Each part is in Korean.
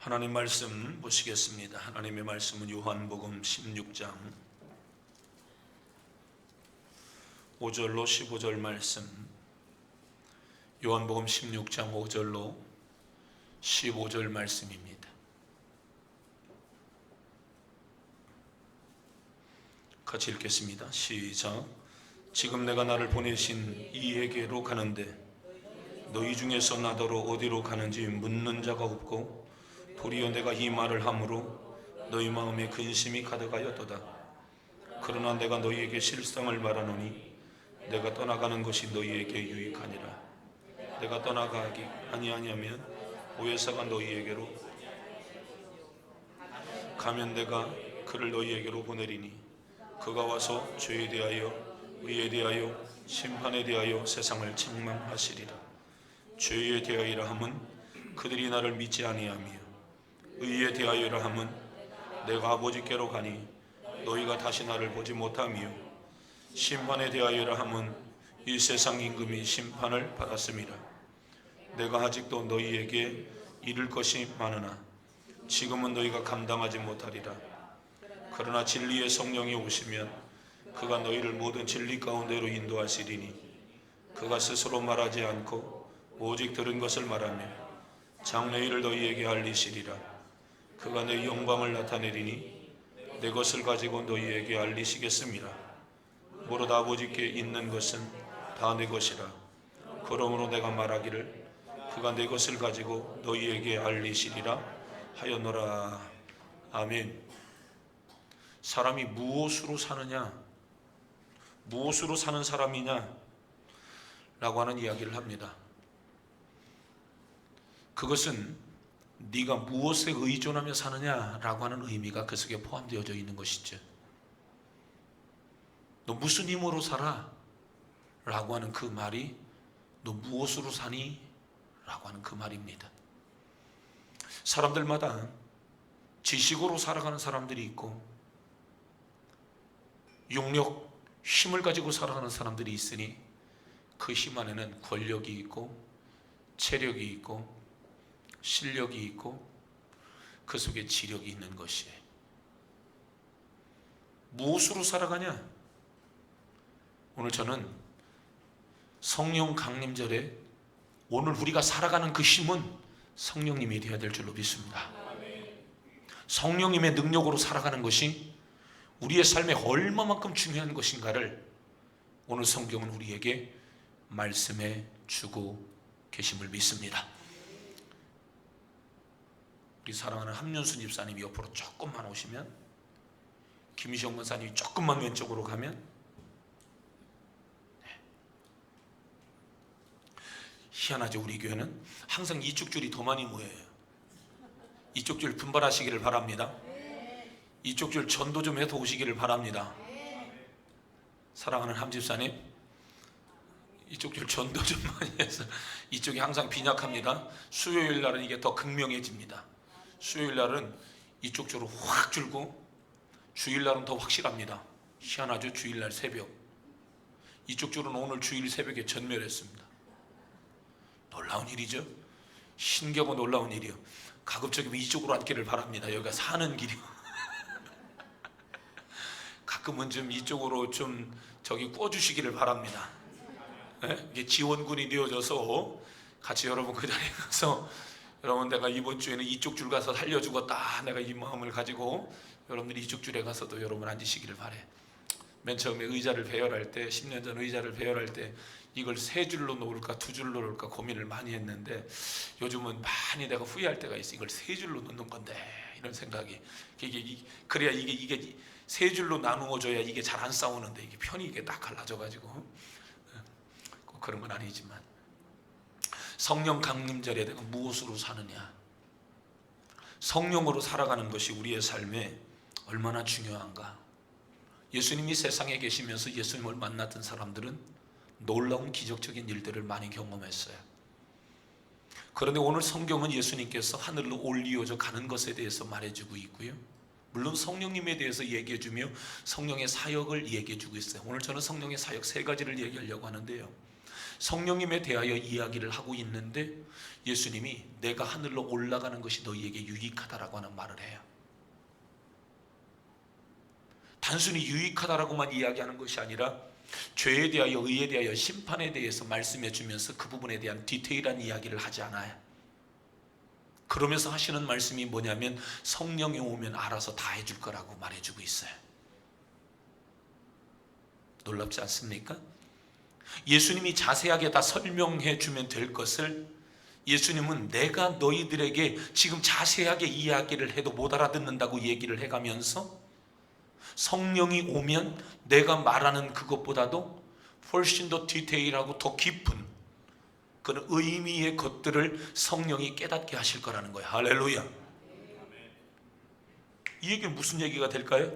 하나님 말씀 보시겠습니다. 하나님의 말씀은 요한복음 16장 5절로 15절 말씀, 요한복음 16장 5절로 15절 말씀입니다. 같이 읽겠습니다. 시작. 지금 내가 나를 보내신 이에게로 가는데 너희 중에서 나더러 어디로 가는지 묻는 자가 없고, 도리어 내가 이 말을 함으로 너희 마음에 근심이 가득하였도다. 그러나 내가 너희에게 실상을 말하노니 내가 떠나가는 것이 너희에게 유익하니라. 내가 떠나가기 아니하냐면 보혜사가 너희에게로 가면 내가 그를 너희에게로 보내리니 그가 와서 죄에 대하여 의에 대하여 심판에 대하여 세상을 책망하시리라. 죄에 대하여라 함은 그들이 나를 믿지 아니하며, 의에 대하여라 함은 내가 아버지께로 가니 너희가 다시 나를 보지 못하며, 심판에 대하여라 함은 이 세상 임금이 심판을 받았음이라. 내가 아직도 너희에게 이를 것이 많으나 지금은 너희가 감당하지 못하리라. 그러나 진리의 성령이 오시면 그가 너희를 모든 진리 가운데로 인도하시리니 그가 스스로 말하지 않고 오직 들은 것을 말하며 장래일을 너희에게 알리시리라. 그가 내 영광을 나타내리니 내 것을 가지고 너희에게 알리시겠습니다. 무릇 아버지께 있는 것은 다 내 것이라. 그러므로 내가 말하기를 그가 내 것을 가지고 너희에게 알리시리라 하였노라. 아멘. 사람이 무엇으로 사느냐, 무엇으로 사는 사람이냐 라고 하는 이야기를 합니다. 그것은 네가 무엇에 의존하며 사느냐라고 하는 의미가 그 속에 포함되어져 있는 것이죠. 너 무슨 힘으로 살아? 라고 하는 그 말이 너 무엇으로 사니? 라고 하는 그 말입니다. 사람들마다 지식으로 살아가는 사람들이 있고 용력, 힘을 가지고 살아가는 사람들이 있으니 그 힘 안에는 권력이 있고 체력이 있고 실력이 있고 그 속에 지력이 있는 것이에요. 무엇으로 살아가냐? 오늘 저는 성령 강림절에 오늘 우리가 살아가는 그 힘은 성령님이 되어야 될 줄로 믿습니다. 성령님의 능력으로 살아가는 것이 우리의 삶에 얼마만큼 중요한 것인가를 오늘 성경은 우리에게 말씀해 주고 계심을 믿습니다. 우리 사랑하는 함윤수 집사님이 옆으로 조금만 오시면, 김희정 권사님이 조금만 왼쪽으로 가면, 희한하죠. 우리 교회는 항상 이쪽 줄이 더 많이 모여요. 이쪽 줄 분발하시기를 바랍니다. 이쪽 줄 전도 좀 해서 오시기를 바랍니다. 사랑하는 함 집사님, 이쪽 줄 전도 좀 많이 해서 이쪽이 항상 빈약합니다. 수요일 날은 이게 더 극명해집니다. 수요일 날은 이쪽 줄을 확 줄고 주일 날은 더 확실합니다. 희한하죠. 주일 날 새벽, 이쪽 줄은 오늘 주일 새벽에 전멸했습니다. 놀라운 일이죠. 신기하고 놀라운 일이요. 가급적이면 이쪽으로 앉기를 바랍니다. 여기가 사는 길이요. 가끔은 좀 이쪽으로 좀 저기 꿔주시기를 바랍니다. 이게 지원군이 되어져서 같이 여러분 그 자리에 가서, 여러분 내가 이번 주에는 이쪽 줄 가서 살려주겠다, 내가 이 마음을 가지고 여러분들이 이쪽 줄에 가서도 여러분 앉으시기를 바래. 맨 처음에 의자를 배열할 때, 10년 전 의자를 배열할 때 이걸 세 줄로 놓을까 두 줄로 놓을까 고민을 많이 했는데, 요즘은 많이 내가 후회할 때가 있어. 이걸 세 줄로 놓는 건데, 이런 생각이. 그래야 이게 세 줄로 나누어져야 이게 잘 안 싸우는데, 이게 편이 이게 딱 갈라져가지고, 꼭 그런 건 아니지만, 성령 강림절에 내가 무엇으로 사느냐, 성령으로 살아가는 것이 우리의 삶에 얼마나 중요한가. 예수님이 세상에 계시면서 예수님을 만났던 사람들은 놀라운 기적적인 일들을 많이 경험했어요. 그런데 오늘 성경은 예수님께서 하늘로 올리어져 가는 것에 대해서 말해주고 있고요, 물론 성령님에 대해서 얘기해주며 성령의 사역을 얘기해주고 있어요. 오늘 저는 성령의 사역 세 가지를 얘기하려고 하는데요, 성령님에 대하여 이야기를 하고 있는데 예수님이 내가 하늘로 올라가는 것이 너희에게 유익하다라고 하는 말을 해요. 단순히 유익하다라고만 이야기하는 것이 아니라 죄에 대하여, 의에 대하여, 심판에 대해서 말씀해 주면서 그 부분에 대한 디테일한 이야기를 하지 않아요. 그러면서 하시는 말씀이 뭐냐면 성령이 오면 알아서 다 해줄 거라고 말해주고 있어요. 놀랍지 않습니까? 예수님이 자세하게 다 설명해 주면 될 것을 예수님은 내가 너희들에게 지금 자세하게 이야기를 해도 못 알아듣는다고 얘기를 해가면서 성령이 오면 내가 말하는 그것보다도 훨씬 더 디테일하고 더 깊은 그런 의미의 것들을 성령이 깨닫게 하실 거라는 거예요. 할렐루야. 이 얘기는 무슨 얘기가 될까요?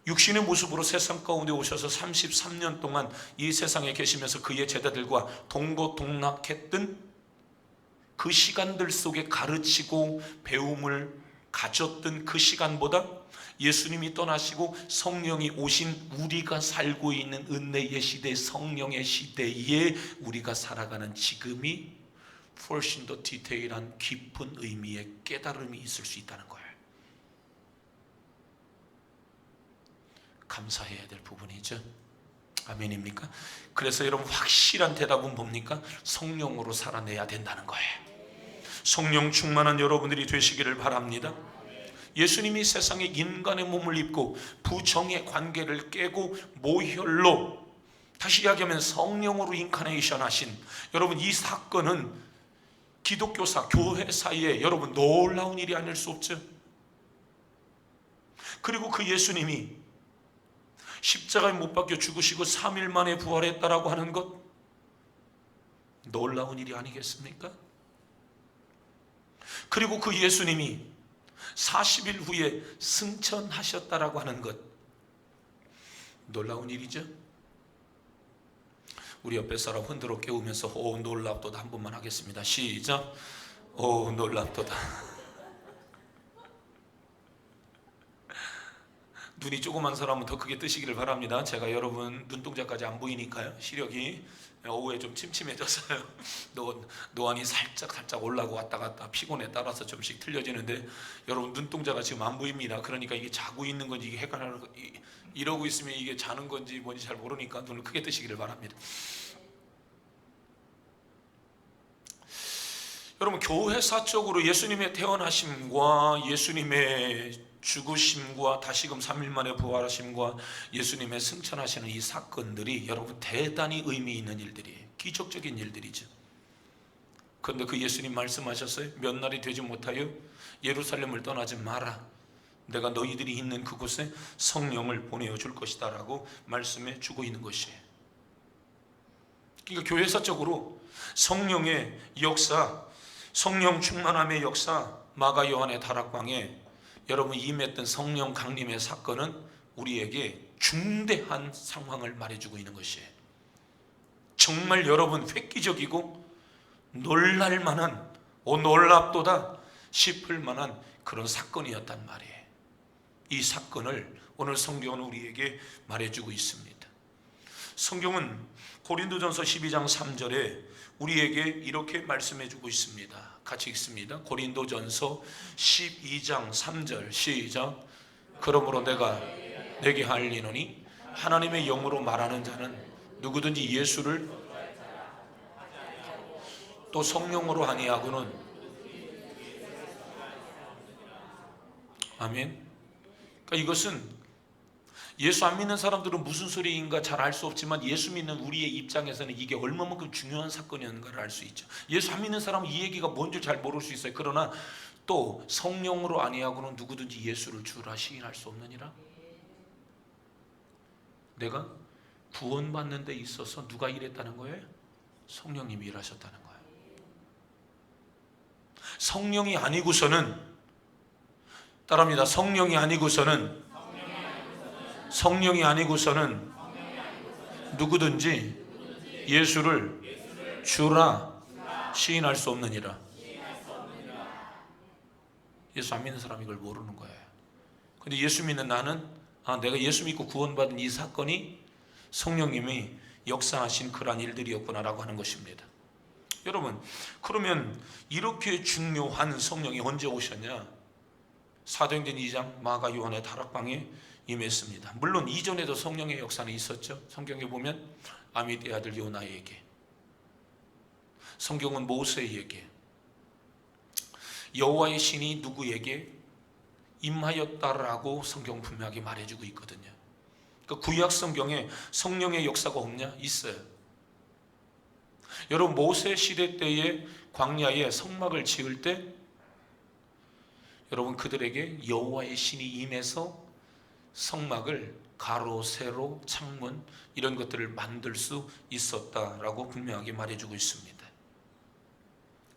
육신의 모습으로 세상 가운데 오셔서 33년 동안 이 세상에 계시면서 그의 제자들과 동고동락했던 그 시간들 속에 가르치고 배움을 가졌던 그 시간보다 예수님이 떠나시고 성령이 오신 우리가 살고 있는 은혜의 시대, 성령의 시대에 우리가 살아가는 지금이 훨씬 더 디테일한 깊은 의미의 깨달음이 있을 수 있다는 거예요. 감사해야 될 부분이죠. 아멘입니까? 그래서 여러분 확실한 대답은 뭡니까? 성령으로 살아내야 된다는 거예요. 성령 충만한 여러분들이 되시기를 바랍니다. 예수님이 세상에 인간의 몸을 입고 부정의 관계를 깨고 모혈로, 다시 이야기하면 성령으로 인카네이션 하신 여러분, 이 사건은 기독교사, 교회 사이에 여러분 놀라운 일이 아닐 수 없죠. 그리고 그 예수님이 십자가에 못 박혀 죽으시고 3일 만에 부활했다라고 하는 것, 놀라운 일이 아니겠습니까? 그리고 그 예수님이 40일 후에 승천하셨다라고 하는 것, 놀라운 일이죠. 우리 옆에 사람 흔들어 깨우면서 오 놀랍도다 한 번만 하겠습니다. 시작. 오 놀랍도다. 눈이 조그만 사람은 더 크게 뜨시기를 바랍니다. 제가 여러분 눈동자까지 안 보이니까요. 시력이 오후에 좀 침침해져서요. 노안이 살짝 올라고 왔다 갔다 피곤에 따라서 좀씩 틀려지는데 여러분 눈동자가 지금 안 보입니다. 그러니까 이게 자고 있는 건지 이게 헷갈려, 이러고 있으면 이게 자는 건지 뭔지 잘 모르니까 눈을 크게 뜨시기를 바랍니다. 여러분 교회사적으로 예수님의 태어나심과 예수님의 죽으심과 다시금 3일 만에 부활하심과 예수님의 승천하시는 이 사건들이 여러분 대단히 의미 있는 일들이에요. 기적적인 일들이죠. 그런데 그 예수님 말씀하셨어요. 몇 날이 되지 못하여 예루살렘을 떠나지 마라. 내가 너희들이 있는 그곳에 성령을 보내줄 것이다 라고 말씀해 주고 있는 것이에요. 그러니까 교회사적으로 성령의 역사, 성령 충만함의 역사, 마가 요한의 다락방에 여러분 임했던 성령 강림의 사건은 우리에게 중대한 상황을 말해주고 있는 것이에요. 정말 여러분 획기적이고 놀랄만한, 놀랍도다 싶을 만한 그런 사건이었단 말이에요. 이 사건을 오늘 성경은 우리에게 말해주고 있습니다. 성경은 고린도전서 12장 3절에 우리에게 이렇게 말씀해주고 있습니다. 같이 읽습니다. 고린도전서 12장 3절 시작. 그러므로 내가 내게 알리노니 하나님의 영으로 말하는 자는 누구든지 예수를 또 성령으로 아니하고는, 아멘. 그러니까 이것은 예수 안 믿는 사람들은 무슨 소리인가 잘 알 수 없지만 예수 믿는 우리의 입장에서는 이게 얼마만큼 중요한 사건이었는가를 알 수 있죠. 예수 안 믿는 사람은 이 얘기가 뭔지 잘 모를 수 있어요. 그러나 또 성령으로 아니하고는 누구든지 예수를 주라 시인할 수 없느니라. 내가 구원받는 데 있어서 누가 일했다는 거예요? 성령님이 일하셨다는 거예요. 성령이 아니고서는, 따라합니다. 성령이 아니고서는 누구든지 예수를 주라 시인할 수 없느니라. 예수 안 믿는 사람이 이걸 모르는 거예요. 근데 예수 믿는 나는, 내가 예수 믿고 구원받은 이 사건이 성령님이 역사하신 그러한 일들이었구나라고 하는 것입니다. 여러분, 그러면 이렇게 중요한 성령이 언제 오셨냐? 사도행전 2장 마가 요한의 다락방에 임했습니다. 물론 이전에도 성령의 역사는 있었죠. 성경에 보면 아미떼의 아들 요나에게, 성경은 모세에게, 여호와의 신이 누구에게 임하였다라고 성경 분명하게 말해주고 있거든요. 그 구약 성경에 성령의 역사가 없냐? 있어요. 여러분, 모세 시대 때에 광야에 성막을 지을 때 여러분 그들에게 여호와의 신이 임해서 성막을 가로, 세로, 창문 이런 것들을 만들 수 있었다라고 분명하게 말해주고 있습니다.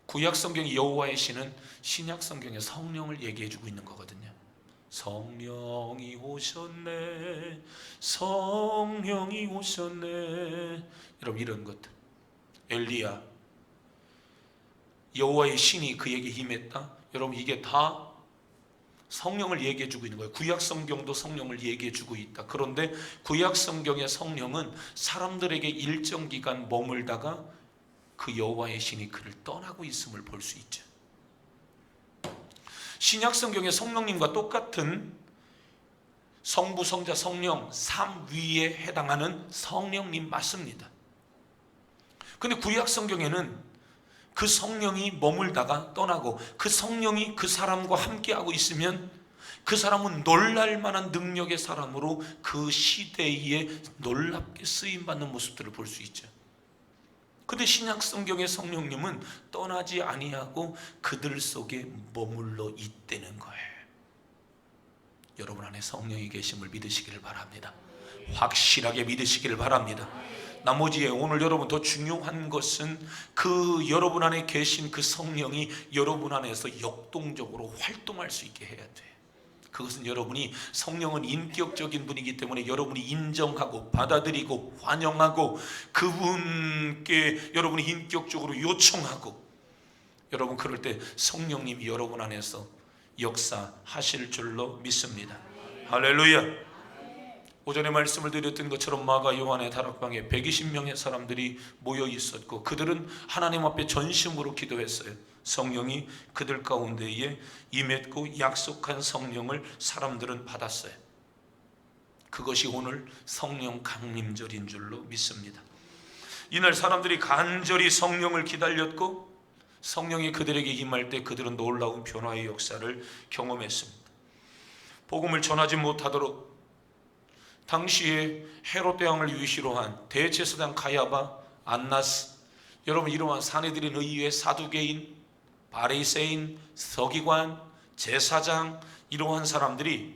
구약 성경의 여호와의 신은 신약 성경의 성령을 얘기해주고 있는 거거든요. 성령이 오셨네, 성령이 오셨네. 여러분, 이런 것들, 엘리야, 여호와의 신이 그에게 임했다. 여러분, 이게 다 성령을 얘기해주고 있는 거예요. 구약 성경도 성령을 얘기해주고 있다. 그런데 구약 성경의 성령은 사람들에게 일정 기간 머물다가 그 여호와의 신이 그를 떠나고 있음을 볼 수 있죠. 신약 성경의 성령님과 똑같은 성부, 성자, 성령 삼위에 해당하는 성령님 맞습니다. 근데 구약 성경에는 그 성령이 머물다가 떠나고 그 성령이 그 사람과 함께하고 있으면 그 사람은 놀랄만한 능력의 사람으로 그 시대에 놀랍게 쓰임받는 모습들을 볼 수 있죠. 근데 신약 성경의 성령님은 떠나지 아니하고 그들 속에 머물러 있다는 거예요. 여러분 안에 성령이 계심을 믿으시기를 바랍니다. 확실하게 믿으시기를 바랍니다. 나머지에 오늘 여러분 더 중요한 것은 그 여러분 안에 계신 그 성령이 여러분 안에서 역동적으로 활동할 수 있게 해야 돼. 그것은 여러분이, 성령은 인격적인 분이기 때문에 여러분이 인정하고 받아들이고 환영하고 그분께 여러분이 인격적으로 요청하고, 여러분 그럴 때 성령님이 여러분 안에서 역사하실 줄로 믿습니다. 할렐루야. 오전에 말씀을 드렸던 것처럼 마가 요한의 다락방에 120명의 사람들이 모여 있었고 그들은 하나님 앞에 전심으로 기도했어요. 성령이 그들 가운데에 임했고 약속한 성령을 사람들은 받았어요. 그것이 오늘 성령 강림절인 줄로 믿습니다. 이날 사람들이 간절히 성령을 기다렸고 성령이 그들에게 임할 때 그들은 놀라운 변화의 역사를 경험했습니다. 복음을 전하지 못하도록 당시에 헤롯 대왕을 위시로 한 대제사장 가야바, 안나스, 여러분 이러한 사내들인 의회, 사두개인, 바리새인, 서기관, 제사장, 이러한 사람들이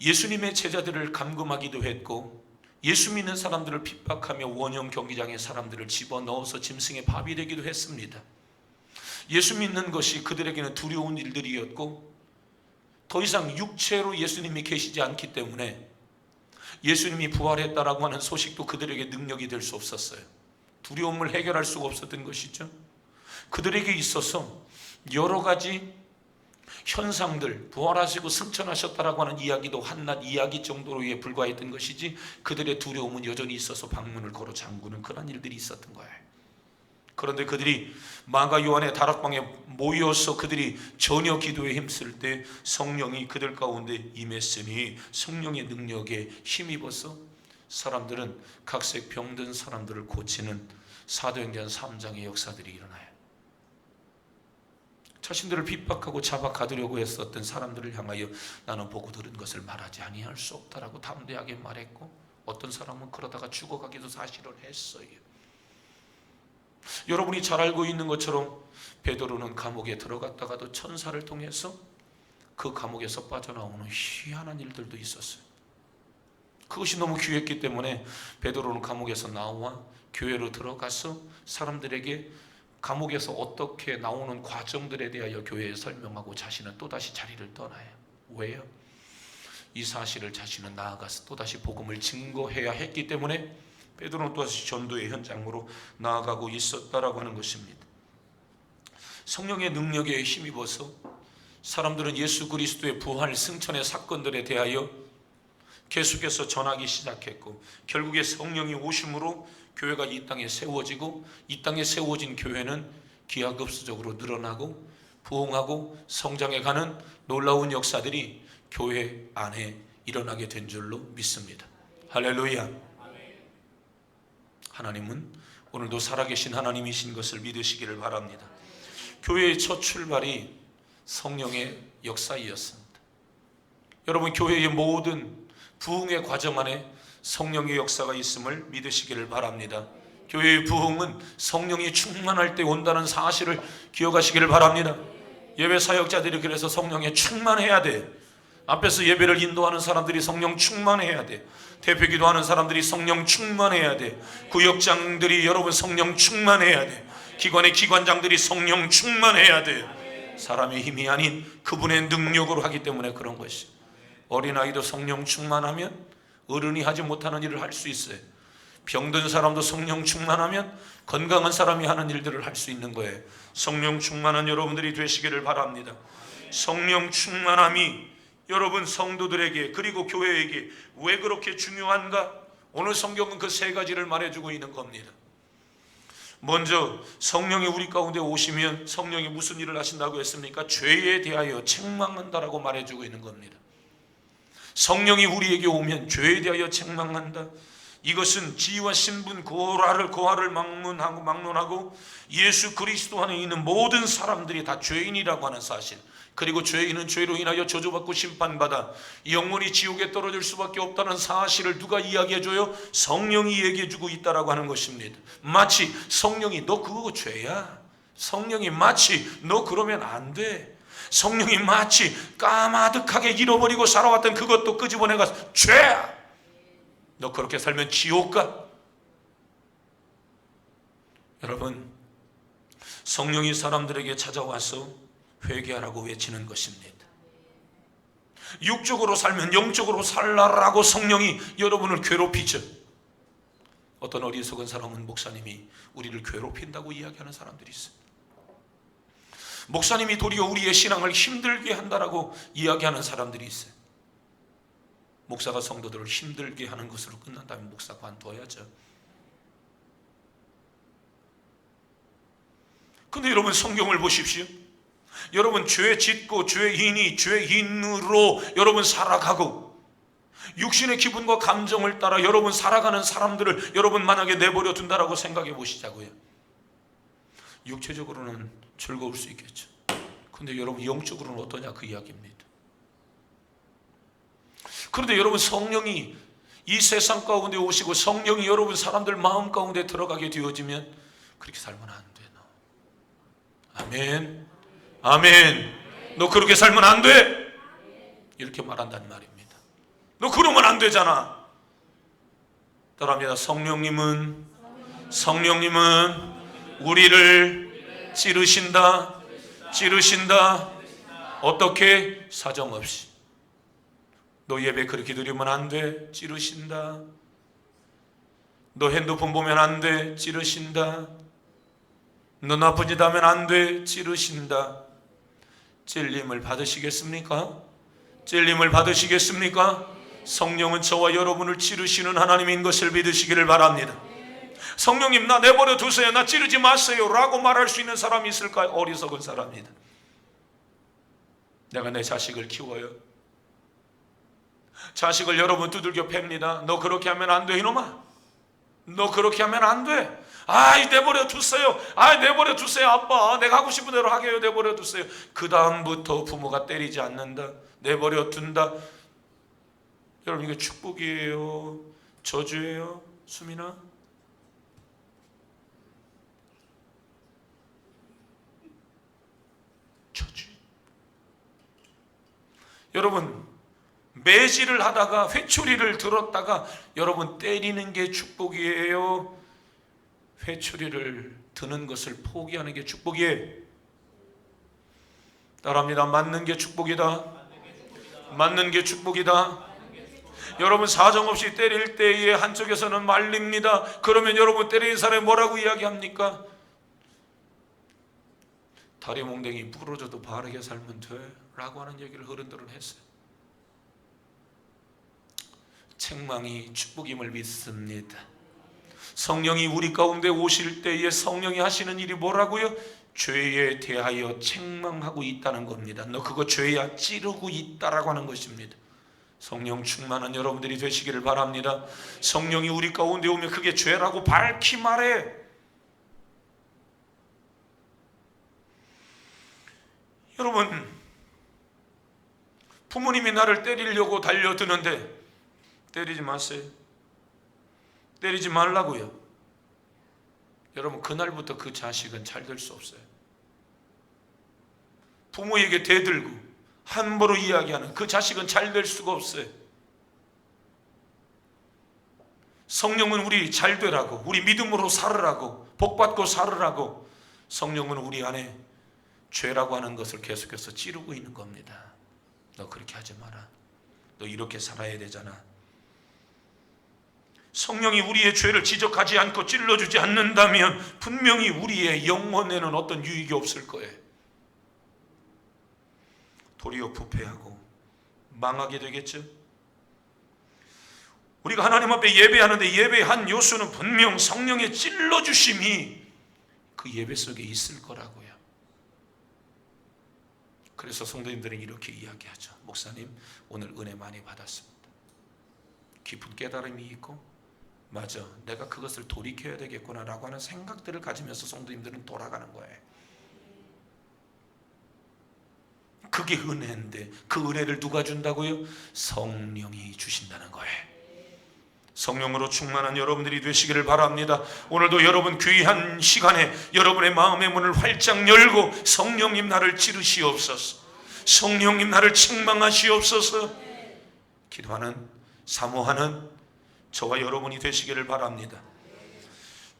예수님의 제자들을 감금하기도 했고 예수 믿는 사람들을 핍박하며 원형 경기장의 사람들을 집어넣어서 짐승의 밥이 되기도 했습니다. 예수 믿는 것이 그들에게는 두려운 일들이었고 더 이상 육체로 예수님이 계시지 않기 때문에 예수님이 부활했다라고 하는 소식도 그들에게 능력이 될 수 없었어요. 두려움을 해결할 수가 없었던 것이죠. 그들에게 있어서 여러 가지 현상들, 부활하시고 승천하셨다라고 하는 이야기도 한낱 이야기 정도로에 불과했던 것이지 그들의 두려움은 여전히 있어서 방문을 걸어 잠그는 그런 일들이 있었던 거예요. 그런데 그들이 마가 요한의 다락방에 모여서 그들이 저녁 기도에 힘쓸 때 성령이 그들 가운데 임했으니 성령의 능력에 힘입어서 사람들은 각색 병든 사람들을 고치는 사도행전 3장의 역사들이 일어나요. 자신들을 핍박하고 잡아 가두려고 했었던 사람들을 향하여 나는 보고 들은 것을 말하지 아니할 수 없다라고 담대하게 말했고 어떤 사람은 그러다가 죽어가기도 사실을 했어요. 여러분이 잘 알고 있는 것처럼 베드로는 감옥에 들어갔다가도 천사를 통해서 그 감옥에서 빠져나오는 희한한 일들도 있었어요. 그것이 너무 귀했기 때문에 베드로는 감옥에서 나와 교회로 들어가서 사람들에게 감옥에서 어떻게 나오는 과정들에 대하여 교회에 설명하고 자신은 또다시 자리를 떠나요. 왜요? 이 사실을 자신은 나아가서 또다시 복음을 증거해야 했기 때문에 베드로는 또다시 전도의 현장으로 나아가고 있었다라고 하는 것입니다. 성령의 능력에 힘입어서 사람들은 예수 그리스도의 부활 승천의 사건들에 대하여 계속해서 전하기 시작했고, 결국에 성령이 오심으로 교회가 이 땅에 세워지고, 이 땅에 세워진 교회는 기하급수적으로 늘어나고 부흥하고 성장해가는 놀라운 역사들이 교회 안에 일어나게 된 줄로 믿습니다. 할렐루야. 하나님은 오늘도 살아계신 하나님이신 것을 믿으시기를 바랍니다. 교회의 첫 출발이 성령의 역사이었습니다. 여러분, 교회의 모든 부흥의 과정 안에 성령의 역사가 있음을 믿으시기를 바랍니다. 교회의 부흥은 성령이 충만할 때 온다는 사실을 기억하시기를 바랍니다. 예배 사역자들이 그래서 성령에 충만해야 돼. 앞에서 예배를 인도하는 사람들이 성령 충만해야 돼. 대표 기도하는 사람들이 성령 충만해야 돼. 구역장들이 여러분 성령 충만해야 돼. 기관의 기관장들이 성령 충만해야 돼. 사람의 힘이 아닌 그분의 능력으로 하기 때문에 그런 것이. 어린아이도 성령 충만하면 어른이 하지 못하는 일을 할 수 있어요. 병든 사람도 성령 충만하면 건강한 사람이 하는 일들을 할 수 있는 거예요. 성령 충만한 여러분들이 되시기를 바랍니다. 성령 충만함이 여러분 성도들에게 그리고 교회에게 왜 그렇게 중요한가? 오늘 성경은 그 세 가지를 말해주고 있는 겁니다. 먼저 성령이 우리 가운데 오시면 성령이 무슨 일을 하신다고 했습니까? 죄에 대하여 책망한다라고 말해주고 있는 겁니다. 성령이 우리에게 오면 죄에 대하여 책망한다. 이것은 지위와 신분 고하를 막론하고 예수 그리스도 안에 있는 모든 사람들이 다 죄인이라고 하는 사실, 그리고 죄인은 죄로 인하여 저주받고 심판받아 영원히 지옥에 떨어질 수밖에 없다는 사실을 누가 이야기해줘요? 성령이 얘기해주고 있다라고 하는 것입니다. 마치 성령이 너 그거 죄야, 성령이 마치 너 그러면 안 돼, 성령이 마치 까마득하게 잃어버리고 살아왔던 그것도 끄집어내가서 죄야, 너 그렇게 살면 지옥 가. 여러분, 성령이 사람들에게 찾아와서 회개하라고 외치는 것입니다. 육적으로 살면 영적으로 살라라고 성령이 여러분을 괴롭히죠. 어떤 어리석은 사람은 목사님이 우리를 괴롭힌다고 이야기하는 사람들이 있어요. 목사님이 도리어 우리의 신앙을 힘들게 한다라고 이야기하는 사람들이 있어요. 목사가 성도들을 힘들게 하는 것으로 끝난다면 목사 관둬야죠. 근데 여러분, 성경을 보십시오. 여러분, 죄 짓고 죄인으로 여러분 살아가고 육신의 기분과 감정을 따라 여러분 살아가는 사람들을 여러분 만약에 내버려 둔다라고 생각해 보시자고요. 육체적으로는 즐거울 수 있겠죠. 근데 여러분, 영적으로는 어떠냐, 그 이야기입니다. 그런데 여러분, 성령이 이 세상 가운데 오시고 성령이 여러분 사람들 마음 가운데 들어가게 되어지면 그렇게 살면 안 돼. 너. 아멘. 아멘. 너 그렇게 살면 안 돼. 이렇게 말한다는 말입니다. 너 그러면 안 되잖아. 따라합니다. 성령님은 우리를 찌르신다. 어떻게? 사정없이. 너 예배 그렇게 드리면 안 돼. 찌르신다. 너 핸드폰 보면 안 돼. 찌르신다. 너 나쁜 짓 하면 안 돼. 찌르신다. 찔림을 받으시겠습니까? 성령은 저와 여러분을 찌르시는 하나님인 것을 믿으시기를 바랍니다. 성령님, 나 내버려 두세요, 나 찌르지 마세요 라고 말할 수 있는 사람이 있을까요? 어리석은 사람입니다. 내가 내 자식을 키워요. 자식을 여러분 두들겨 팹니다. 너 그렇게 하면 안 돼, 이놈아. 너 그렇게 하면 안 돼. 내버려 두세요. 내버려 두세요, 아빠. 내가 하고 싶은 대로 하게요. 내버려 두세요. 그 다음부터 부모가 때리지 않는다. 내버려 둔다. 여러분, 이게 축복이에요, 저주예요? 수민아? 저주. 여러분, 매질을 하다가 회초리를 들었다가 여러분 때리는 게 축복이에요? 회초리를 드는 것을 포기하는 게 축복이에요? 따라합니다. 맞는 게 축복이다. 여러분, 사정없이 때릴 때에 한쪽에서는 말립니다. 그러면 여러분, 때리는 사람이 뭐라고 이야기합니까? 다리 몽댕이 부러져도 바르게 살면 돼 라고 하는 얘기를 어른들은 했어요. 책망이 축복임을 믿습니다. 성령이 우리 가운데 오실 때에 성령이 하시는 일이 뭐라고요? 죄에 대하여 책망하고 있다는 겁니다. 너 그거 죄야, 찌르고 있다라고 하는 것입니다. 성령 충만한 여러분들이 되시기를 바랍니다. 성령이 우리 가운데 오면 그게 죄라고 밝히 말해. 여러분, 부모님이 나를 때리려고 달려드는데 때리지 마세요. 때리지 말라고요. 여러분, 그날부터 그 자식은 잘 될 수 없어요. 부모에게 대들고 함부로 이야기하는 그 자식은 잘 될 수가 없어요. 성령은 우리 잘 되라고, 우리 믿음으로 살으라고, 복받고 살으라고, 성령은 우리 안에 죄라고 하는 것을 계속해서 찌르고 있는 겁니다. 너 그렇게 하지 마라. 너 이렇게 살아야 되잖아. 성령이 우리의 죄를 지적하지 않고 찔러주지 않는다면 분명히 우리의 영혼에는 어떤 유익이 없을 거예요. 도리어 부패하고 망하게 되겠죠. 우리가 하나님 앞에 예배하는데 예배의 한 요소는 분명 성령의 찔러주심이 그 예배 속에 있을 거라고요. 그래서 성도님들은 이렇게 이야기하죠. 목사님, 오늘 은혜 많이 받았습니다. 깊은 깨달음이 있고, 맞아, 내가 그것을 돌이켜야 되겠구나 라고 하는 생각들을 가지면서 성도님들은 돌아가는 거예요. 그게 은혜인데 그 은혜를 누가 준다고요? 성령이 주신다는 거예요. 성령으로 충만한 여러분들이 되시기를 바랍니다. 오늘도 여러분 귀한 시간에 여러분의 마음의 문을 활짝 열고 성령님 나를 찌르시옵소서, 성령님 나를 책망하시옵소서 기도하는, 사모하는 저와 여러분이 되시기를 바랍니다.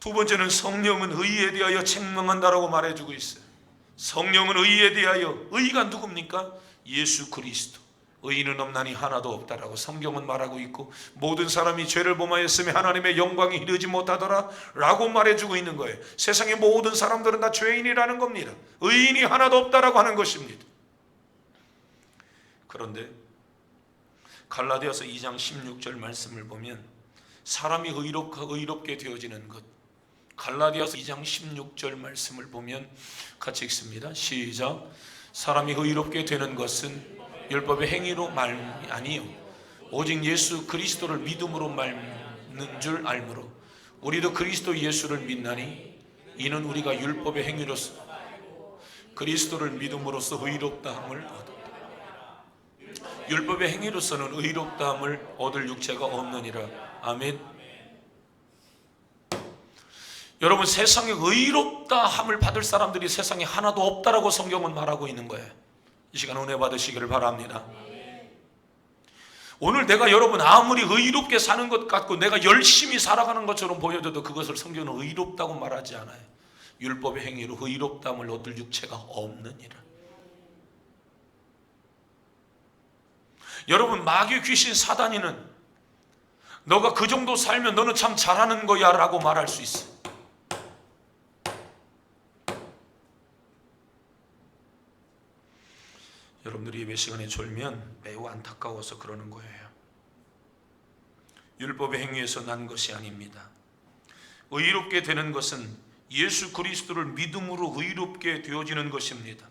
두 번째는 성령은 의에 대하여 책망한다라고 말해주고 있어요. 성령은 의에 대하여, 의가 누굽니까? 예수 그리스도. 의인은 없나니 하나도 없다라고 성경은 말하고 있고, 모든 사람이 죄를 범하였으며 하나님의 영광에 이르지 못하더라 라고 말해주고 있는 거예요. 세상의 모든 사람들은 다 죄인이라는 겁니다. 의인이 하나도 없다라고 하는 것입니다. 그런데 갈라디아서 2장 16절 말씀을 보면 사람이 의롭게 되어지는 것, 갈라디아서 2장 16절 말씀을 보면 같이 읽습니다. 시작. 사람이 의롭게 되는 것은 율법의 행위로 말이 아니요 오직 예수 그리스도를 믿음으로 말는 줄 알므로 우리도 그리스도 예수를 믿나니 이는 우리가 율법의 행위로서 그리스도를 믿음으로써 의롭다함을 얻었다. 율법의 행위로서는 의롭다함을 얻을 육체가 없느니라. 아멘. 여러분, 세상에 의롭다함을 받을 사람들이 세상에 하나도 없다라고 성경은 말하고 있는 거예요. 이 시간 은혜 받으시기를 바랍니다. 오늘 내가 여러분 아무리 의롭게 사는 것 같고 내가 열심히 살아가는 것처럼 보여줘도 그것을 성경은 의롭다고 말하지 않아요. 율법의 행위로 의롭다함을 얻을 육체가 없느니라. 여러분, 마귀 귀신 사단이는 너가 그 정도 살면 너는 참 잘하는 거야 라고 말할 수 있어. 여러분들이 예배 시간에 졸면 매우 안타까워서 그러는 거예요. 율법의 행위에서 난 것이 아닙니다. 의롭게 되는 것은 예수 그리스도를 믿음으로 의롭게 되어지는 것입니다.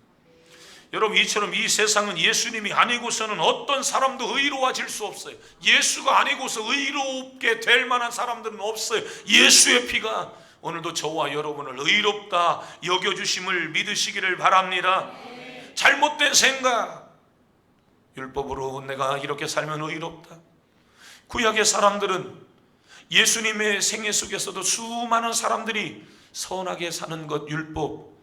여러분, 이처럼 이 세상은 예수님이 아니고서는 어떤 사람도 의로워질 수 없어요. 예수가 아니고서 의롭게 될 만한 사람들은 없어요. 예수의 피가 오늘도 저와 여러분을 의롭다 여겨주심을 믿으시기를 바랍니다. 잘못된 생각, 율법으로 내가 이렇게 살면 의롭다. 구약의 사람들은 예수님의 생애 속에서도 수많은 사람들이 선하게 사는 것, 율법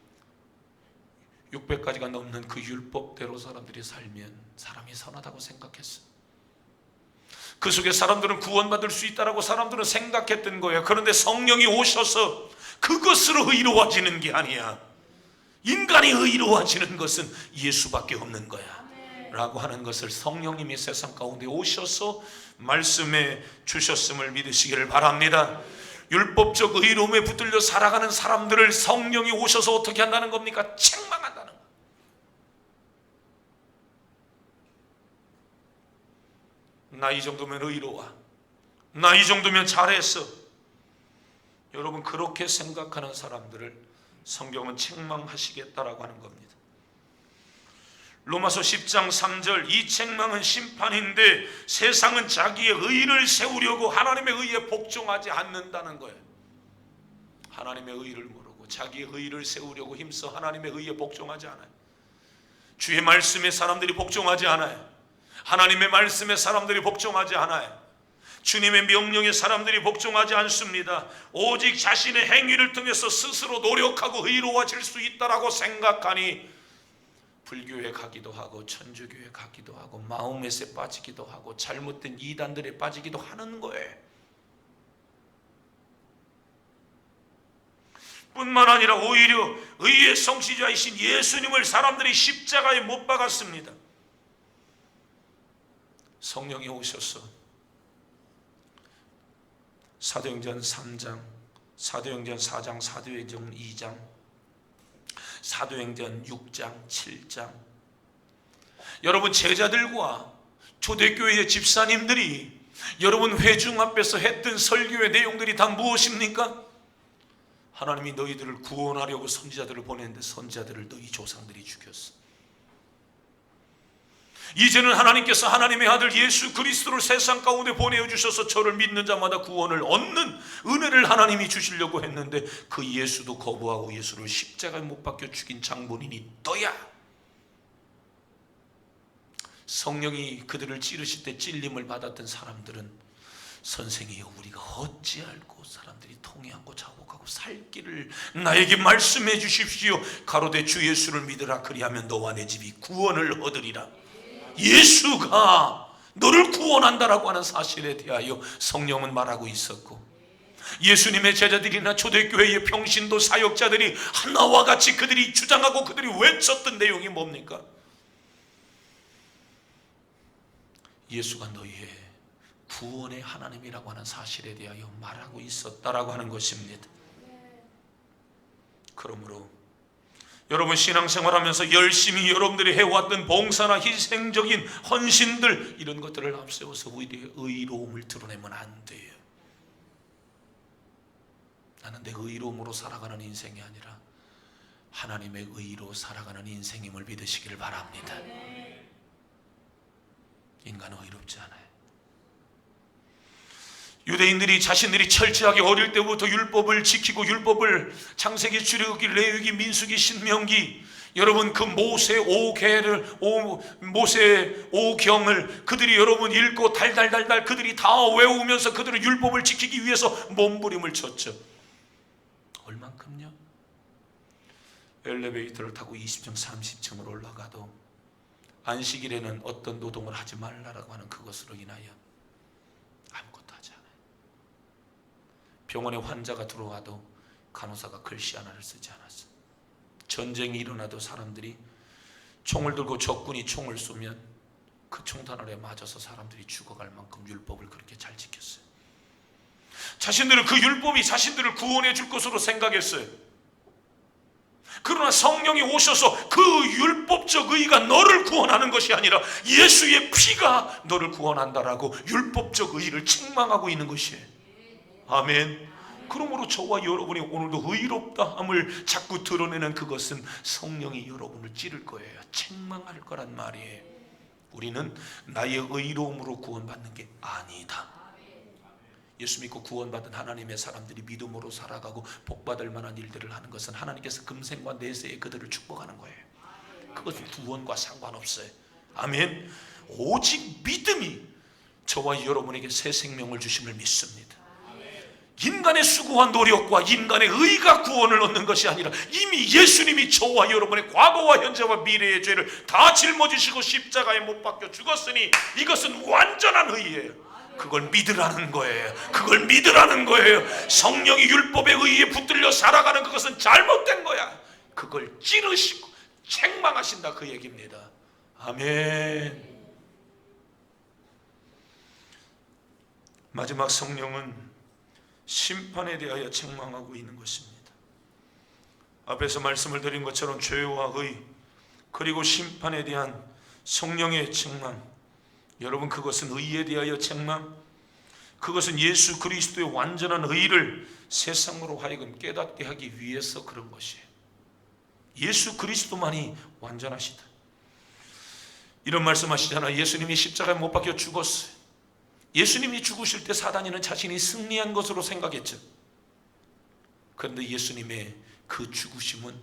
600가지가 넘는 그 율법대로 사람들이 살면 사람이 선하다고 생각했어. 그 속에 사람들은 구원받을 수 있다라고 사람들은 생각했던 거예요. 그런데 성령이 오셔서 그것으로 의로워지는 게 아니야. 인간이 의로워지는 것은 예수밖에 없는 거야 라고 하는 것을 성령님이 세상 가운데 오셔서 말씀해 주셨음을 믿으시기를 바랍니다. 율법적 의로움에 붙들려 살아가는 사람들을 성령이 오셔서 어떻게 한다는 겁니까? 책망한다는 거예요. 나 이 정도면 의로워. 나 이 정도면 잘했어. 여러분, 그렇게 생각하는 사람들을 성경은 책망하시겠다라고 하는 겁니다. 로마서 10장 3절, 이 책망은 심판인데 세상은 자기의 의를 세우려고 하나님의 의에 복종하지 않는다는 거예요. 하나님의 의를 모르고 자기의 의를 세우려고 힘써 하나님의 의에 복종하지 않아요. 주의 말씀에 사람들이 복종하지 않아요. 하나님의 말씀에 사람들이 복종하지 않아요. 주님의 명령에 사람들이 복종하지 않습니다. 오직 자신의 행위를 통해서 스스로 노력하고 의로워질 수 있다라고 생각하니 불교에 가기도 하고 천주교에 가기도 하고 마음에세 빠지기도 하고 잘못된 이단들에 빠지기도 하는 거예요. 뿐만 아니라 오히려 의의 성취자이신 예수님을 사람들이 십자가에 못 박았습니다. 성령이 오셔서 사도행전 3장, 사도행전 4장, 사도행전 2장, 사도행전 6장, 7장, 여러분 제자들과 초대교회의 집사님들이 여러분 회중 앞에서 했던 설교의 내용들이 다 무엇입니까? 하나님이 너희들을 구원하려고 선지자들을 보냈는데 선지자들을 너희 조상들이 죽였어. 이제는 하나님께서 하나님의 아들 예수 그리스도를 세상 가운데 보내주셔서 저를 믿는 자마다 구원을 얻는 은혜를 하나님이 주시려고 했는데 그 예수도 거부하고 예수를 십자가에 못 박혀 죽인 장본인이 너야. 성령이 그들을 찌르실 때 찔림을 받았던 사람들은 선생이여 우리가 어찌 알고 사람들이 통회하고 자복하고 살 길을 나에게 말씀해 주십시오. 가로되 주 예수를 믿으라 그리하면 너와 내 집이 구원을 얻으리라. 예수가 너를 구원한다라고 하는 사실에 대하여 성령은 말하고 있었고, 예수님의 제자들이나 초대교회의 평신도 사역자들이 하나와 같이 그들이 주장하고 그들이 외쳤던 내용이 뭡니까? 예수가 너희의 구원의 하나님이라고 하는 사실에 대하여 말하고 있었다라고 하는 것입니다. 그러므로 여러분 신앙생활하면서 열심히 여러분들이 해왔던 봉사나 희생적인 헌신들 이런 것들을 앞세워서 우리의 의로움을 드러내면 안 돼요. 나는 내 의로움으로 살아가는 인생이 아니라 하나님의 의로 살아가는 인생임을 믿으시기를 바랍니다. 인간은 의롭지 않아요. 유대인들이 자신들이 철저하게 어릴 때부터 율법을 지키고 율법을 창세기, 출애굽기, 레위기, 민수기, 신명기, 여러분 그 모세 5계를 모세 5경을 그들이 여러분 읽고 달달달달 그들이 다 외우면서 그들의 율법을 지키기 위해서 몸부림을 쳤죠. 얼만큼요? 엘리베이터를 타고 20층 30층을 올라가도 안식일에는 어떤 노동을 하지 말라라고 하는 그것으로 인하여 아무것도 하지 않아요. 병원에 환자가 들어와도 간호사가 글씨 하나를 쓰지 않았어요. 전쟁이 일어나도 사람들이 총을 들고 적군이 총을 쏘면 그 총탄알에 맞아서 사람들이 죽어갈 만큼 율법을 그렇게 잘 지켰어요. 자신들은 그 율법이 자신들을 구원해 줄 것으로 생각했어요. 그러나 성령이 오셔서 그 율법적 의가 너를 구원하는 것이 아니라 예수의 피가 너를 구원한다라고 율법적 의를 책망하고 있는 것이에요. 아멘. 그러므로 저와 여러분이 오늘도 의롭다함을 자꾸 드러내는 그것은 성령이 여러분을 찌를 거예요. 책망할 거란 말이에요. 우리는 나의 의로움으로 구원받는 게 아니다. 예수 믿고 구원받은 하나님의 사람들이 믿음으로 살아가고 복받을 만한 일들을 하는 것은 하나님께서 금생과 내세에 그들을 축복하는 거예요. 그것은 구원과 상관없어요. 아멘. 오직 믿음이 저와 여러분에게 새 생명을 주심을 믿습니다. 인간의 수고한 노력과 인간의 의가 구원을 얻는 것이 아니라 이미 예수님이 저와 여러분의 과거와 현재와 미래의 죄를 다 짊어지시고 십자가에 못 박혀 죽었으니 이것은 완전한 의예요. 그걸 믿으라는 거예요. 그걸 믿으라는 거예요. 성령이 율법에 의해 붙들려 살아가는 그것은 잘못된 거야. 그걸 찌르시고 책망하신다 그 얘기입니다. 아멘. 마지막 성령은 심판에 대하여 책망하고 있는 것입니다. 앞에서 말씀을 드린 것처럼 죄와 의 그리고 심판에 대한 성령의 책망, 여러분 그것은 의에 대하여 책망, 그것은 예수 그리스도의 완전한 의를 세상으로 하여금 깨닫게 하기 위해서 그런 것이에요. 예수 그리스도만이 완전하시다. 이런 말씀하시잖아요. 예수님이 십자가에 못 박혀 죽었어요. 예수님이 죽으실 때 사단이는 자신이 승리한 것으로 생각했죠. 그런데 예수님의 그 죽으심은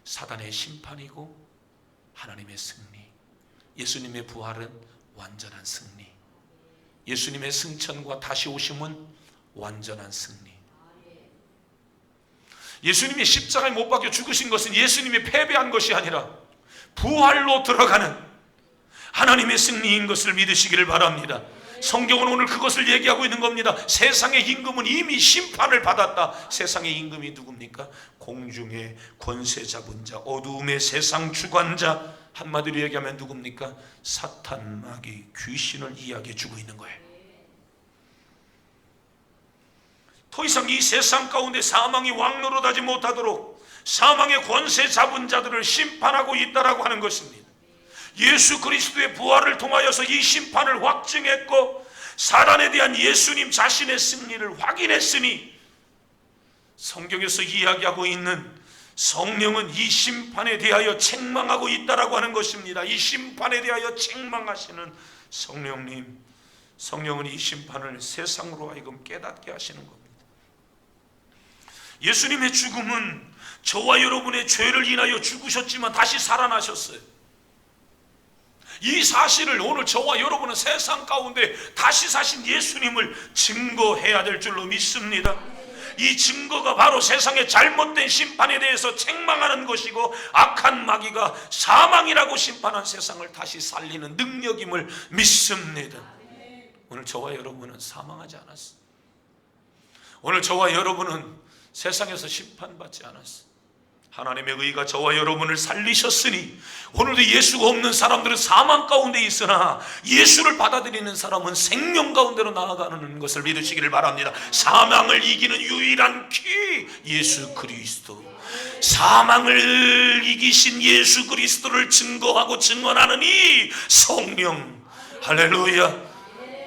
사단의 심판이고 하나님의 승리. 예수님의 부활은 완전한 승리. 예수님의 승천과 다시 오심은 완전한 승리. 예수님이 십자가에 못 박혀 죽으신 것은 예수님이 패배한 것이 아니라 부활로 들어가는 하나님의 승리인 것을 믿으시기를 바랍니다. 성경은 오늘 그것을 얘기하고 있는 겁니다. 세상의 임금은 이미 심판을 받았다. 세상의 임금이 누굽니까? 공중의 권세 잡은 자, 어두움의 세상 주관자, 한마디로 얘기하면 누굽니까? 사탄, 마귀, 귀신을 이야기해 주고 있는 거예요. 더 이상 이 세상 가운데 사망이 왕노릇하지 못하도록 사망의 권세 잡은 자들을 심판하고 있다라고 하는 것입니다. 예수 그리스도의 부활을 통하여서 이 심판을 확증했고 사단에 대한 예수님 자신의 승리를 확인했으니 성경에서 이야기하고 있는 성령은 이 심판에 대하여 책망하고 있다라고 하는 것입니다. 이 심판에 대하여 책망하시는 성령님, 성령은 이 심판을 세상으로 하여금 깨닫게 하시는 겁니다. 예수님의 죽음은 저와 여러분의 죄를 인하여 죽으셨지만 다시 살아나셨어요. 이 사실을 오늘 저와 여러분은 세상 가운데 다시 사신 예수님을 증거해야 될 줄로 믿습니다. 이 증거가 바로 세상의 잘못된 심판에 대해서 책망하는 것이고 악한 마귀가 사망이라고 심판한 세상을 다시 살리는 능력임을 믿습니다. 오늘 저와 여러분은 사망하지 않았어요. 오늘 저와 여러분은 세상에서 심판받지 않았어요. 하나님의 의가 저와 여러분을 살리셨으니 오늘도 예수가 없는 사람들은 사망 가운데 있으나 예수를 받아들이는 사람은 생명 가운데로 나아가는 것을 믿으시기를 바랍니다. 사망을 이기는 유일한 키 예수 그리스도, 사망을 이기신 예수 그리스도를 증거하고 증언하는 이 성령, 할렐루야.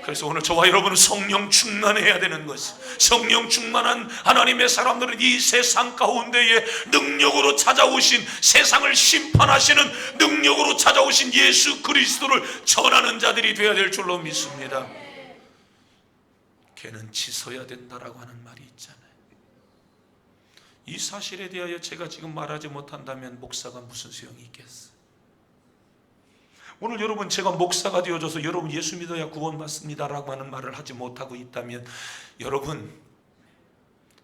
그래서 오늘 저와 여러분은 성령 충만해야 되는 것이, 성령 충만한 하나님의 사람들은 이 세상 가운데에 능력으로 찾아오신, 세상을 심판하시는 능력으로 찾아오신 예수 그리스도를 전하는 자들이 되어야 될 줄로 믿습니다. 걔는 짖어야 된다라고 하는 말이 있잖아요. 이 사실에 대하여 제가 지금 말하지 못한다면 목사가 무슨 소용이 있겠어요? 오늘 여러분 제가 목사가 되어줘서 여러분 예수 믿어야 구원받습니다 라고 하는 말을 하지 못하고 있다면 여러분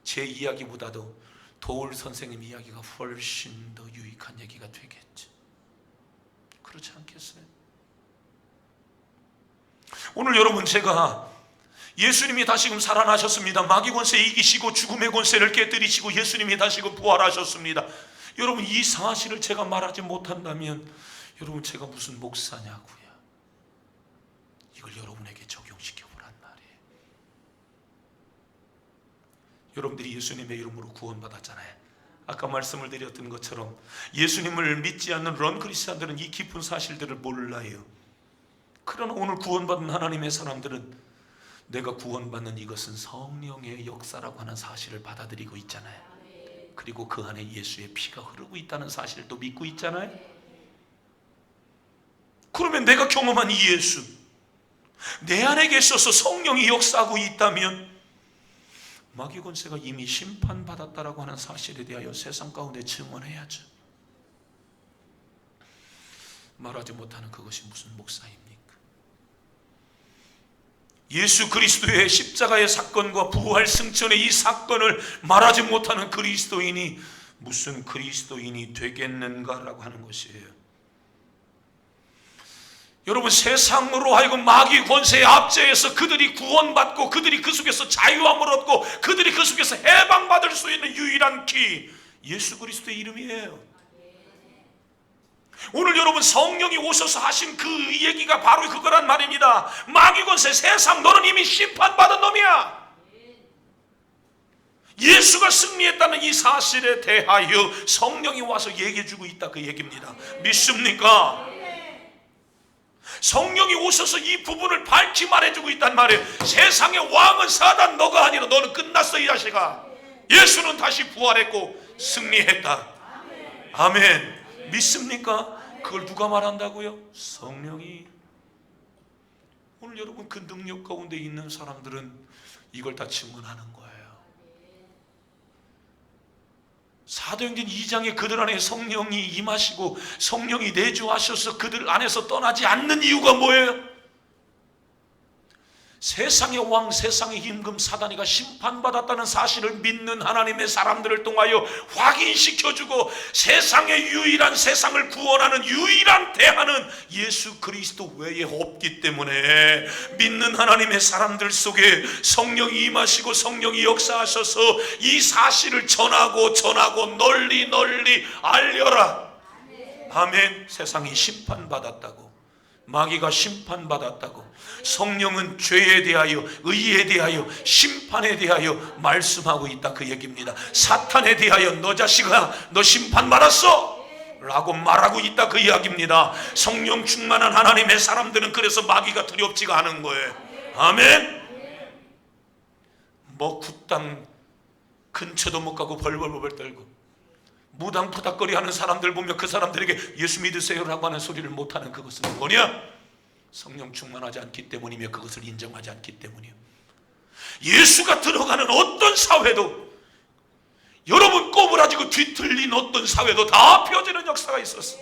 제 이야기보다도 도울 선생님 이야기가 훨씬 더 유익한 얘기가 되겠죠. 그렇지 않겠어요? 오늘 여러분 제가 예수님이 다시금 살아나셨습니다. 마귀 권세 이기시고 죽음의 권세를 깨뜨리시고 예수님이 다시금 부활하셨습니다. 여러분 이 사실을 제가 말하지 못한다면 여러분 제가 무슨 목사냐고요. 이걸 여러분에게 적용시켜 보란 말이에요. 여러분들이 예수님의 이름으로 구원받았잖아요. 아까 말씀을 드렸던 것처럼 예수님을 믿지 않는 런 크리스찬들은 이 깊은 사실들을 몰라요. 그러나 오늘 구원받은 하나님의 사람들은 내가 구원받는 이것은 성령의 역사라고 하는 사실을 받아들이고 있잖아요. 그리고 그 안에 예수의 피가 흐르고 있다는 사실도 믿고 있잖아요. 그러면 내가 경험한 이 예수, 내 안에 계셔서 성령이 역사하고 있다면 마귀 권세가 이미 심판받았다라고 하는 사실에 대하여 세상 가운데 증언해야죠. 말하지 못하는 그것이 무슨 목사입니까? 예수 그리스도의 십자가의 사건과 부활 승천의 이 사건을 말하지 못하는 그리스도인이 무슨 그리스도인이 되겠는가라고 하는 것이에요. 여러분 세상으로 하여금 마귀 권세에 압제해서 그들이 구원받고 그들이 그 속에서 자유함을 얻고 그들이 그 속에서 해방받을 수 있는 유일한 키 예수 그리스도의 이름이에요. 오늘 여러분 성령이 오셔서 하신 그 얘기가 바로 그거란 말입니다. 마귀 권세 세상 너는 이미 심판받은 놈이야. 예수가 승리했다는 이 사실에 대하여 성령이 와서 얘기해주고 있다 그 얘기입니다. 믿습니까? 성령이 오셔서 이 부분을 밝히 말해주고 있단 말이에요. 세상의 왕은 사단 너가 아니라 너는 끝났어 이 자식아. 예수는 다시 부활했고 승리했다. 아멘. 믿습니까? 그걸 누가 말한다고요? 성령이. 오늘 여러분 그 능력 가운데 있는 사람들은 이걸 다 증언하는 거예요. 사도행전 2장에 그들 안에 성령이 임하시고 성령이 내주하셔서 그들 안에서 떠나지 않는 이유가 뭐예요? 세상의 왕, 세상의 임금 사단이가 심판받았다는 사실을 믿는 하나님의 사람들을 통하여 확인시켜주고 세상의 유일한, 세상을 구원하는 유일한 대안은 예수 그리스도 외에 없기 때문에 믿는 하나님의 사람들 속에 성령이 임하시고 성령이 역사하셔서 이 사실을 전하고 널리 알려라. 아멘. 세상이 심판받았다고, 마귀가 심판받았다고, 성령은 죄에 대하여, 의에 대하여, 심판에 대하여 말씀하고 있다, 그 얘기입니다. 사탄에 대하여 너 자식아 너 심판받았어 라고 말하고 있다, 그 이야기입니다. 성령 충만한 하나님의 사람들은 그래서 마귀가 두렵지가 않은 거예요. 아멘. 뭐 굿당 근처도 못 가고 벌벌벌 떨고 무당푸닥거리 하는 사람들 보면 그 사람들에게 예수 믿으세요 라고 하는 소리를 못하는 그것은 뭐냐? 성령 충만하지 않기 때문이며 그것을 인정하지 않기 때문이요. 예수가 들어가는 어떤 사회도, 여러분 꼬부라지고 뒤틀린 어떤 사회도 다 펴지는 역사가 있었어.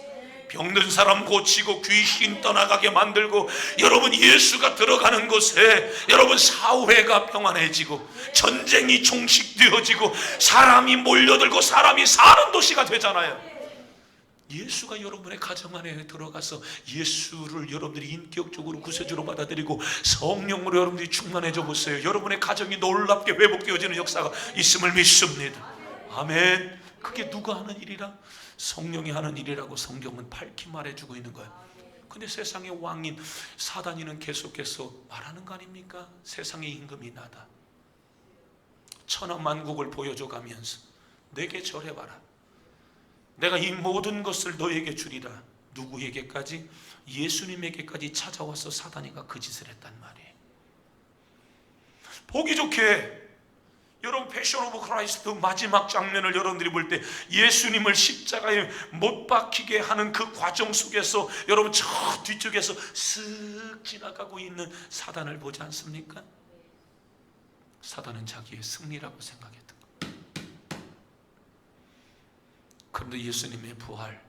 병든 사람 고치고 귀신 떠나가게 만들고, 여러분 예수가 들어가는 곳에 여러분 사회가 평안해지고 전쟁이 종식되어지고 사람이 몰려들고 사람이 사는 도시가 되잖아요. 예수가 여러분의 가정 안에 들어가서 예수를 여러분들이 인격적으로 구세주로 받아들이고 성령으로 여러분들이 충만해져 보세요. 여러분의 가정이 놀랍게 회복되어지는 역사가 있음을 믿습니다. 아멘. 그게 누가 하는 일이라? 성령이 하는 일이라고 성경은 밝히 말해주고 있는 거예요. 근데 세상의 왕인 사단이는 계속해서 말하는 거 아닙니까? 세상의 임금이 나다. 천하만국을 보여줘 가면서 내게 절해봐라. 내가 이 모든 것을 너에게 주리라. 누구에게까지? 예수님에게까지 찾아와서 사단이가 그 짓을 했단 말이에요. 보기 좋게 여러분 패션 오브 크라이스트 마지막 장면을 여러분들이 볼 때 예수님을 십자가에 못 박히게 하는 그 과정 속에서 여러분 저 뒤쪽에서 쓱 지나가고 있는 사단을 보지 않습니까? 사단은 자기의 승리라고 생각했던 거예요. 그런데 예수님의 부활,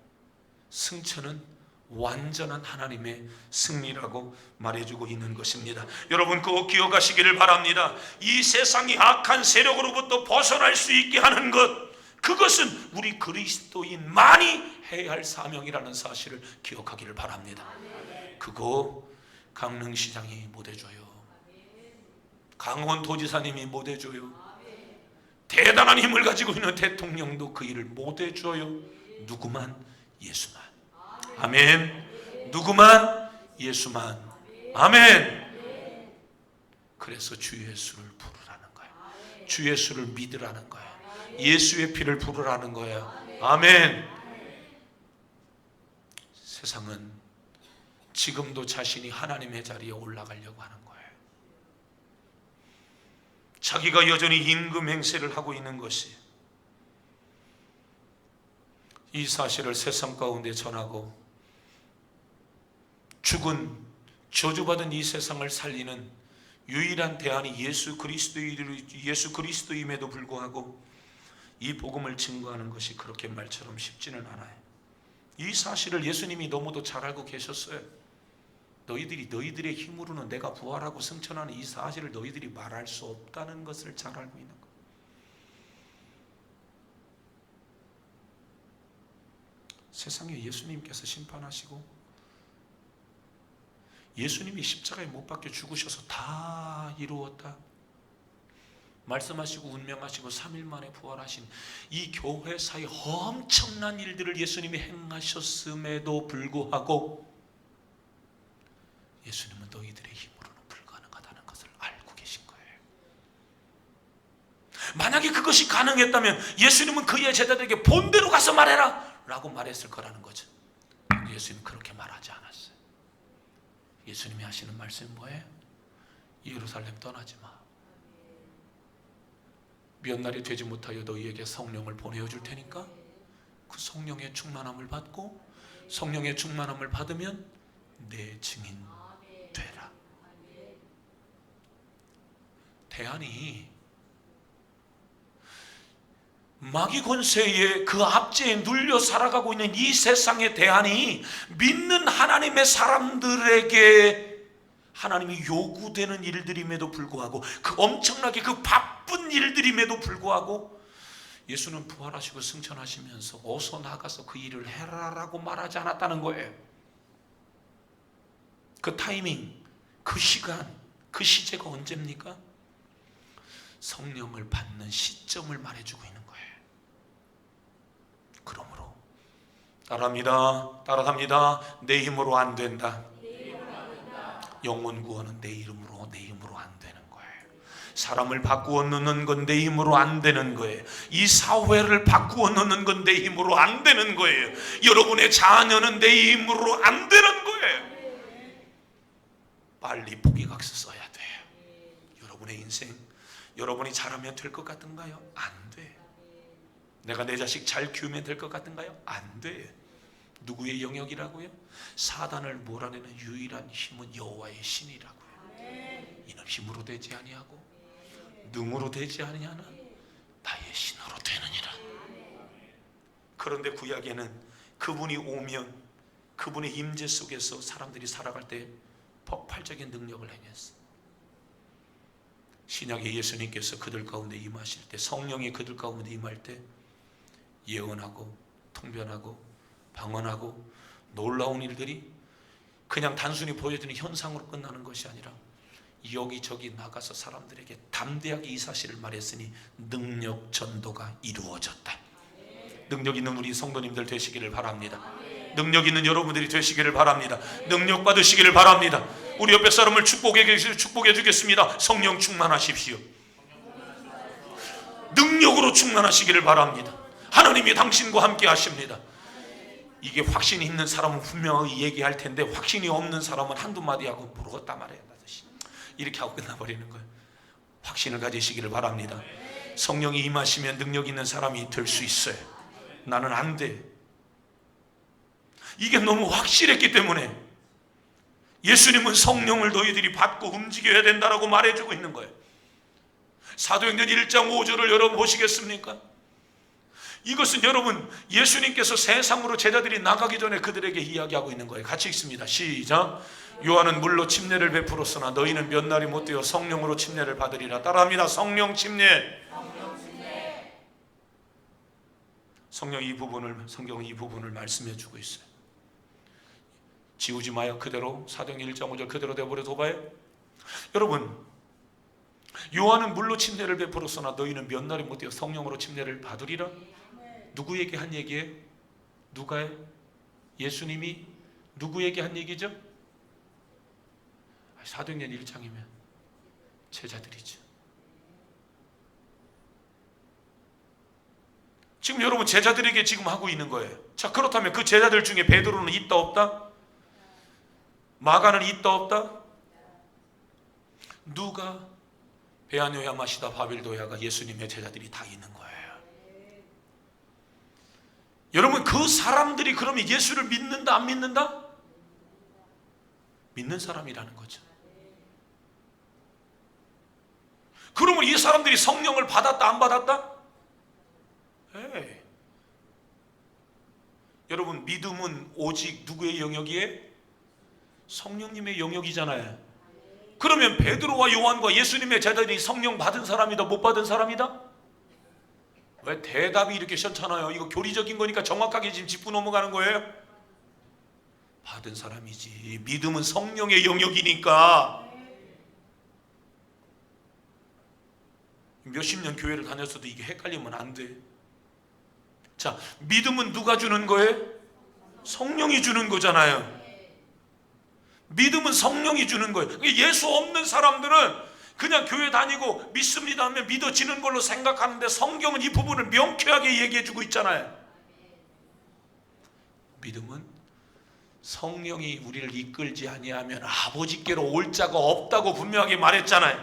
승천은 완전한 하나님의 승리라고 말해주고 있는 것입니다. 여러분 꼭 기억하시기를 바랍니다. 이 세상이 악한 세력으로부터 벗어날 수 있게 하는 것, 그것은 우리 그리스도인만이 해야 할 사명이라는 사실을 기억하기를 바랍니다. 그거 강릉시장이 못 해줘요. 강원도지사님이 못 해줘요. 대단한 힘을 가지고 있는 대통령도 그 일을 못 해줘요. 누구만? 예수만. 아멘. 누구만? 예수만. 아멘. 그래서 주 예수를 부르라는 거예요. 주 예수를 믿으라는 거예요. 예수의 피를 부르라는 거예요. 아멘. 세상은 지금도 자신이 하나님의 자리에 올라가려고 하는 거예요. 자기가 여전히 임금 행세를 하고 있는 것이, 이 사실을 세상 가운데 전하고 죽은 저주받은 이 세상을 살리는 유일한 대안이 예수 그리스도임에도 불구하고 이 복음을 증거하는 것이 그렇게 말처럼 쉽지는 않아요. 이 사실을 예수님이 너무도 잘 알고 계셨어요. 너희들의 힘으로는 내가 부활하고 승천하는 이 사실을 너희들이 말할 수 없다는 것을 잘 알고 있는 거예요. 세상에 예수님께서 심판하시고 예수님이 십자가에 못 박혀 죽으셔서 다 이루었다 말씀하시고 운명하시고 3일 만에 부활하신 이 교회 사이 엄청난 일들을 예수님이 행하셨음에도 불구하고 예수님은 너희들의 힘으로는 불가능하다는 것을 알고 계신 거예요. 만약에 그것이 가능했다면 예수님은 그의 제자들에게 본대로 가서 말해라 라고 말했을 거라는 거죠. 예수님은 그렇게 말하지 않았어요. 예수님이 하시는 말씀이 뭐예요? 예루살렘 떠나지 마. 몇 날이 되지 못하여 너희에게 성령을 보내어 줄 테니까 그 성령의 충만함을 받고 성령의 충만함을 받으면 내 증인 되라. 대안이 마귀 권세의 그 압제에 눌려 살아가고 있는 이 세상의 대안이 믿는 하나님의 사람들에게 하나님이 요구되는 일들임에도 불구하고 그 엄청나게 그 바쁜 일들임에도 불구하고 예수는 부활하시고 승천하시면서 어서 나가서 그 일을 해라라고 말하지 않았다는 거예요. 그 타이밍, 그 시간, 그 시제가 언제입니까? 성령을 받는 시점을 말해주고 있는 거예요. 그러므로 따라갑니다. 내 힘으로 안 된다. 영혼 구원은 내 힘으로 안 되는 거예요. 사람을 바꾸어 놓는 건 내 힘으로 안 되는 거예요. 이 사회를 바꾸어 놓는 건 내 힘으로 안 되는 거예요. 여러분의 자녀는 내 힘으로 안 되는 거예요. 빨리 포기각서 써야 돼요. 여러분의 인생, 여러분이 잘하면 될 것 같은가요? 안 돼. 내가 내 자식 잘 키우면 될 것 같은가요? 안 돼. 누구의 영역이라고요? 사단을 몰아내는 유일한 힘은 여호와의 신이라고요. 이는 힘으로 되지 아니하고 능으로 되지 아니하나 나의 신으로 되느니라. 그런데 구약에는 그분이 오면 그분의 임재 속에서 사람들이 살아갈 때 폭발적인 능력을 행했어. 신약의 예수님께서 그들 가운데 임하실 때, 성령이 그들 가운데 임할 때 예언하고 통변하고 방언하고 놀라운 일들이 그냥 단순히 보여주는 현상으로 끝나는 것이 아니라 여기저기 나가서 사람들에게 담대하게 이 사실을 말했으니 능력 전도가 이루어졌다. 능력 있는 우리 성도님들 되시기를 바랍니다. 능력 있는 여러분들이 되시기를 바랍니다. 능력 받으시기를 바랍니다. 우리 옆에 사람을 축복해 주겠습니다. 성령 충만하십시오. 능력으로 충만하시기를 바랍니다. 하나님이 당신과 함께 하십니다. 이게 확신이 있는 사람은 분명하게 얘기할 텐데 확신이 없는 사람은 한두 마디 하고 모르겠다 말해요. 이렇게 하고 끝나버리는 거예요. 확신을 가지시기를 바랍니다. 성령이 임하시면 능력 있는 사람이 될 수 있어요. 나는 안 돼. 이게 너무 확실했기 때문에 예수님은 성령을 너희들이 받고 움직여야 된다라고 말해주고 있는 거예요. 사도행전 1장 5절을 여러분 보시겠습니까? 이것은 여러분 예수님께서 세상으로 제자들이 나가기 전에 그들에게 이야기하고 있는 거예요. 같이 읽습니다. 시작. 요한은 물로 침례를 베풀었으나 너희는 몇 날이 못 되어 성령으로 침례를 받으리라. 따라합니다. 성령 침례. 성경은 이 부분을 말씀해 주고 있어요. 지우지 마요. 그대로 사도행전 1장 5절 그대로 내버려둬 봐요. 여러분, 요한은 물로 침례를 베풀었으나 너희는 몇 날이 못 되어 성령으로 침례를 받으리라. 누구에게 한 얘기예요? 누가요? 예수님이 누구에게 한 얘기죠? 사도행전 1장이면 제자들이죠. 지금 여러분 제자들에게 지금 하고 있는 거예요. 자, 그렇다면 그 제자들 중에 베드로는 있다 없다? 마가는 있다 없다? 누가, 베아뇨야, 마시다, 바빌도야가 예수님의 제자들이 다 있는 거예요. 여러분, 그 사람들이 그러면 예수를 믿는다 안 믿는다? 믿는 사람이라는 거죠. 그러면 이 사람들이 성령을 받았다 안 받았다? 에이. 여러분, 믿음은 오직 누구의 영역이에요? 성령님의 영역이잖아요. 그러면 베드로와 요한과 예수님의 제자들이 성령 받은 사람이다 못 받은 사람이다? 왜 대답이 이렇게 시원찮아요? 이거 교리적인 거니까 정확하게 지금 짚고 넘어가는 거예요? 받은 사람이지. 믿음은 성령의 영역이니까. 몇십 년 교회를 다녔어도 이게 헷갈리면 안 돼. 자, 믿음은 누가 주는 거예요? 성령이 주는 거잖아요. 믿음은 성령이 주는 거예요. 예수 없는 사람들은 그냥 교회 다니고 믿습니다 하면 믿어지는 걸로 생각하는데 성경은 이 부분을 명쾌하게 얘기해 주고 있잖아요. 믿음은 성령이 우리를 이끌지 아니하면 아버지께로 올 자가 없다고 분명하게 말했잖아요.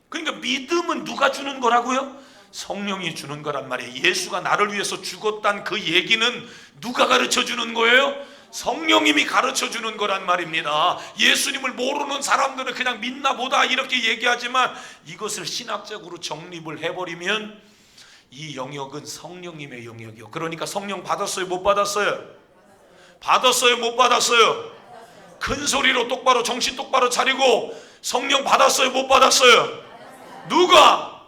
그러니까 믿음은 누가 주는 거라고요? 성령이 주는 거란 말이에요. 예수가 나를 위해서 죽었다는 그 얘기는 누가 가르쳐 주는 거예요? 성령님이 가르쳐 주는 거란 말입니다. 예수님을 모르는 사람들은 그냥 믿나 보다 이렇게 얘기하지만 이것을 신학적으로 정립을 해버리면 이 영역은 성령님의 영역이요. 그러니까 성령 받았어요? 못 받았어요? 받았어요? 못 받았어요? 큰 소리로 똑바로 정신 똑바로 차리고 성령 받았어요? 못 받았어요? 누가?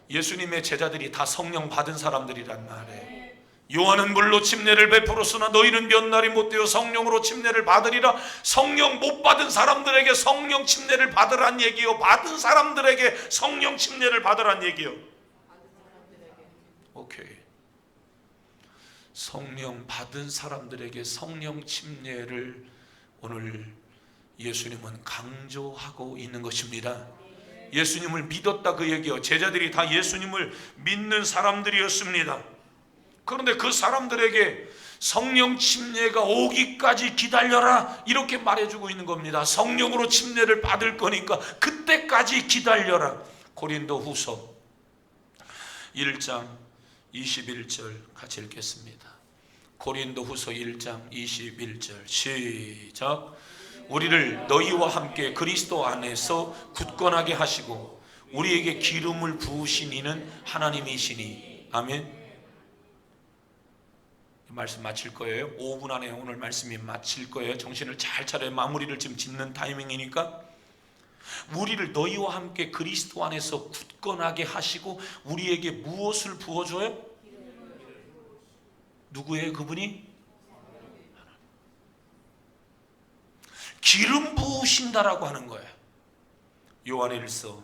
예수님의 제자들이 다 성령 받은 사람들이란 말이에요. 요한은 물로 침례를 베풀었으나 너희는 몇 날이 못되어 성령으로 침례를 받으리라. 성령 못 받은 사람들에게 성령 침례를 받으란 얘기요, 받은 사람들에게 성령 침례를 받으란 얘기요. 오케이. 성령 받은 사람들에게 성령 침례를 오늘 예수님은 강조하고 있는 것입니다. 예수님을 믿었다 그 얘기요. 제자들이 다 예수님을 믿는 사람들이었습니다. 그런데 그 사람들에게 성령 침례가 오기까지 기다려라 이렇게 말해주고 있는 겁니다. 성령으로 침례를 받을 거니까 그때까지 기다려라. 고린도 후서 1장 21절 같이 읽겠습니다. 고린도 후서 1장 21절 시작. 우리를 너희와 함께 그리스도 안에서 굳건하게 하시고 우리에게 기름을 부으신 이는 하나님이시니. 아멘. 말씀 마칠 거예요. 5분 안에 오늘 말씀이 마칠 거예요. 정신을 잘 차려. 마무리를 지금 짓는 타이밍이니까. 우리를 너희와 함께 그리스도 안에서 굳건하게 하시고 우리에게 무엇을 부어줘요? 누구예요 그분이? 기름 부으신다라고 하는 거예요. 요한일서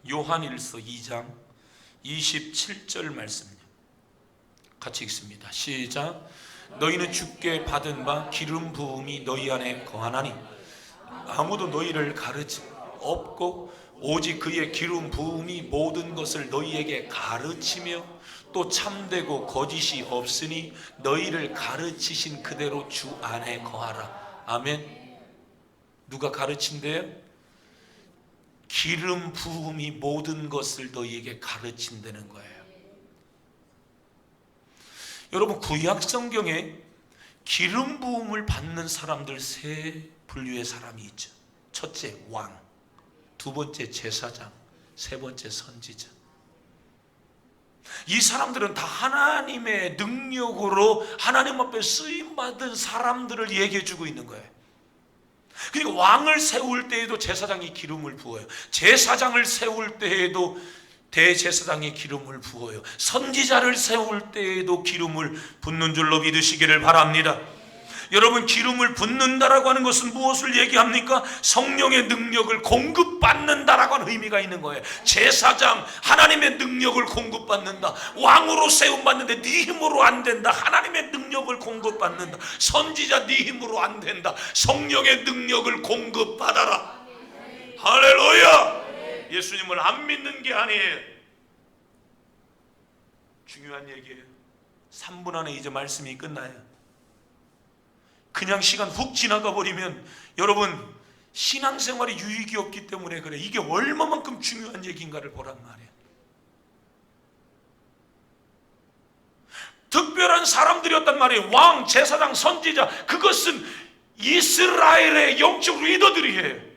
2장 27절 말씀입니다. 같이 읽습니다. 시작. 너희는 주께 받은 바 기름 부음이 너희 안에 거하나니 아무도 너희를 가르치 없고 오직 그의 기름 부음이 모든 것을 너희에게 가르치며 또 참되고 거짓이 없으니 너희를 가르치신 그대로 주 안에 거하라. 아멘. 누가 가르친대요? 기름 부음이 모든 것을 너희에게 가르친다는 거예요. 여러분, 구약 성경에 기름 부음을 받는 사람들 세 분류의 사람이 있죠. 첫째 왕, 두 번째 제사장, 세 번째 선지자. 이 사람들은 다 하나님의 능력으로 하나님 앞에 쓰임받은 사람들을 얘기해 주고 있는 거예요. 그러니까 왕을 세울 때에도 제사장이 기름을 부어요. 제사장을 세울 때에도 대제사장이 기름을 부어요. 선지자를 세울 때에도 기름을 붓는 줄로 믿으시기를 바랍니다. 여러분, 기름을 붓는다라고 하는 것은 무엇을 얘기합니까? 성령의 능력을 공급받는다라고 하는 의미가 있는 거예요. 제사장, 하나님의 능력을 공급받는다. 왕으로 세움받는데 네 힘으로 안 된다. 하나님의 능력을 공급받는다. 선지자, 네 힘으로 안 된다. 성령의 능력을 공급받아라. 할렐루야. 예수님을 안 믿는 게 아니에요. 중요한 얘기예요. 3분 안에 이제 말씀이 끝나요. 그냥 시간 훅 지나가 버리면 여러분 신앙생활에 유익이 없기 때문에 그래. 이게 얼마만큼 중요한 얘기인가를 보란 말이에요. 특별한 사람들이었단 말이에요. 왕, 제사장, 선지자. 그것은 이스라엘의 영적 리더들이에요.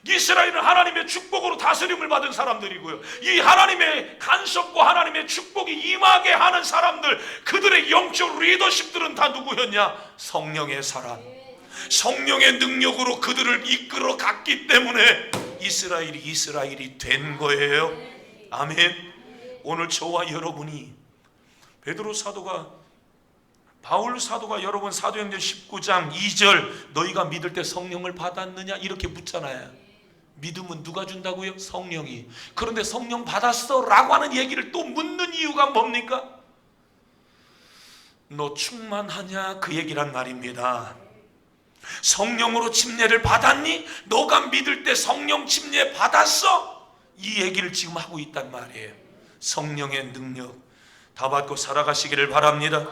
이스라엘은 하나님의 축복으로 다스림을 받은 사람들이고요. 이 하나님의 간섭과 하나님의 축복이 임하게 하는 사람들, 그들의 영적 리더십들은 다 누구였냐? 성령의 사람, 성령의 능력으로 그들을 이끌어 갔기 때문에 이스라엘이 된 거예요. 아멘. 오늘 저와 여러분이 베드로 사도가, 바울 사도가 여러분 사도행전 19장 2절 너희가 믿을 때 성령을 받았느냐 이렇게 묻잖아요. 믿음은 누가 준다고요? 성령이. 그런데 성령 받았어? 라고 하는 얘기를 또 묻는 이유가 뭡니까? 너 충만하냐? 그 얘기란 말입니다. 성령으로 침례를 받았니? 너가 믿을 때 성령 침례 받았어? 이 얘기를 지금 하고 있단 말이에요. 성령의 능력 다 받고 살아가시기를 바랍니다.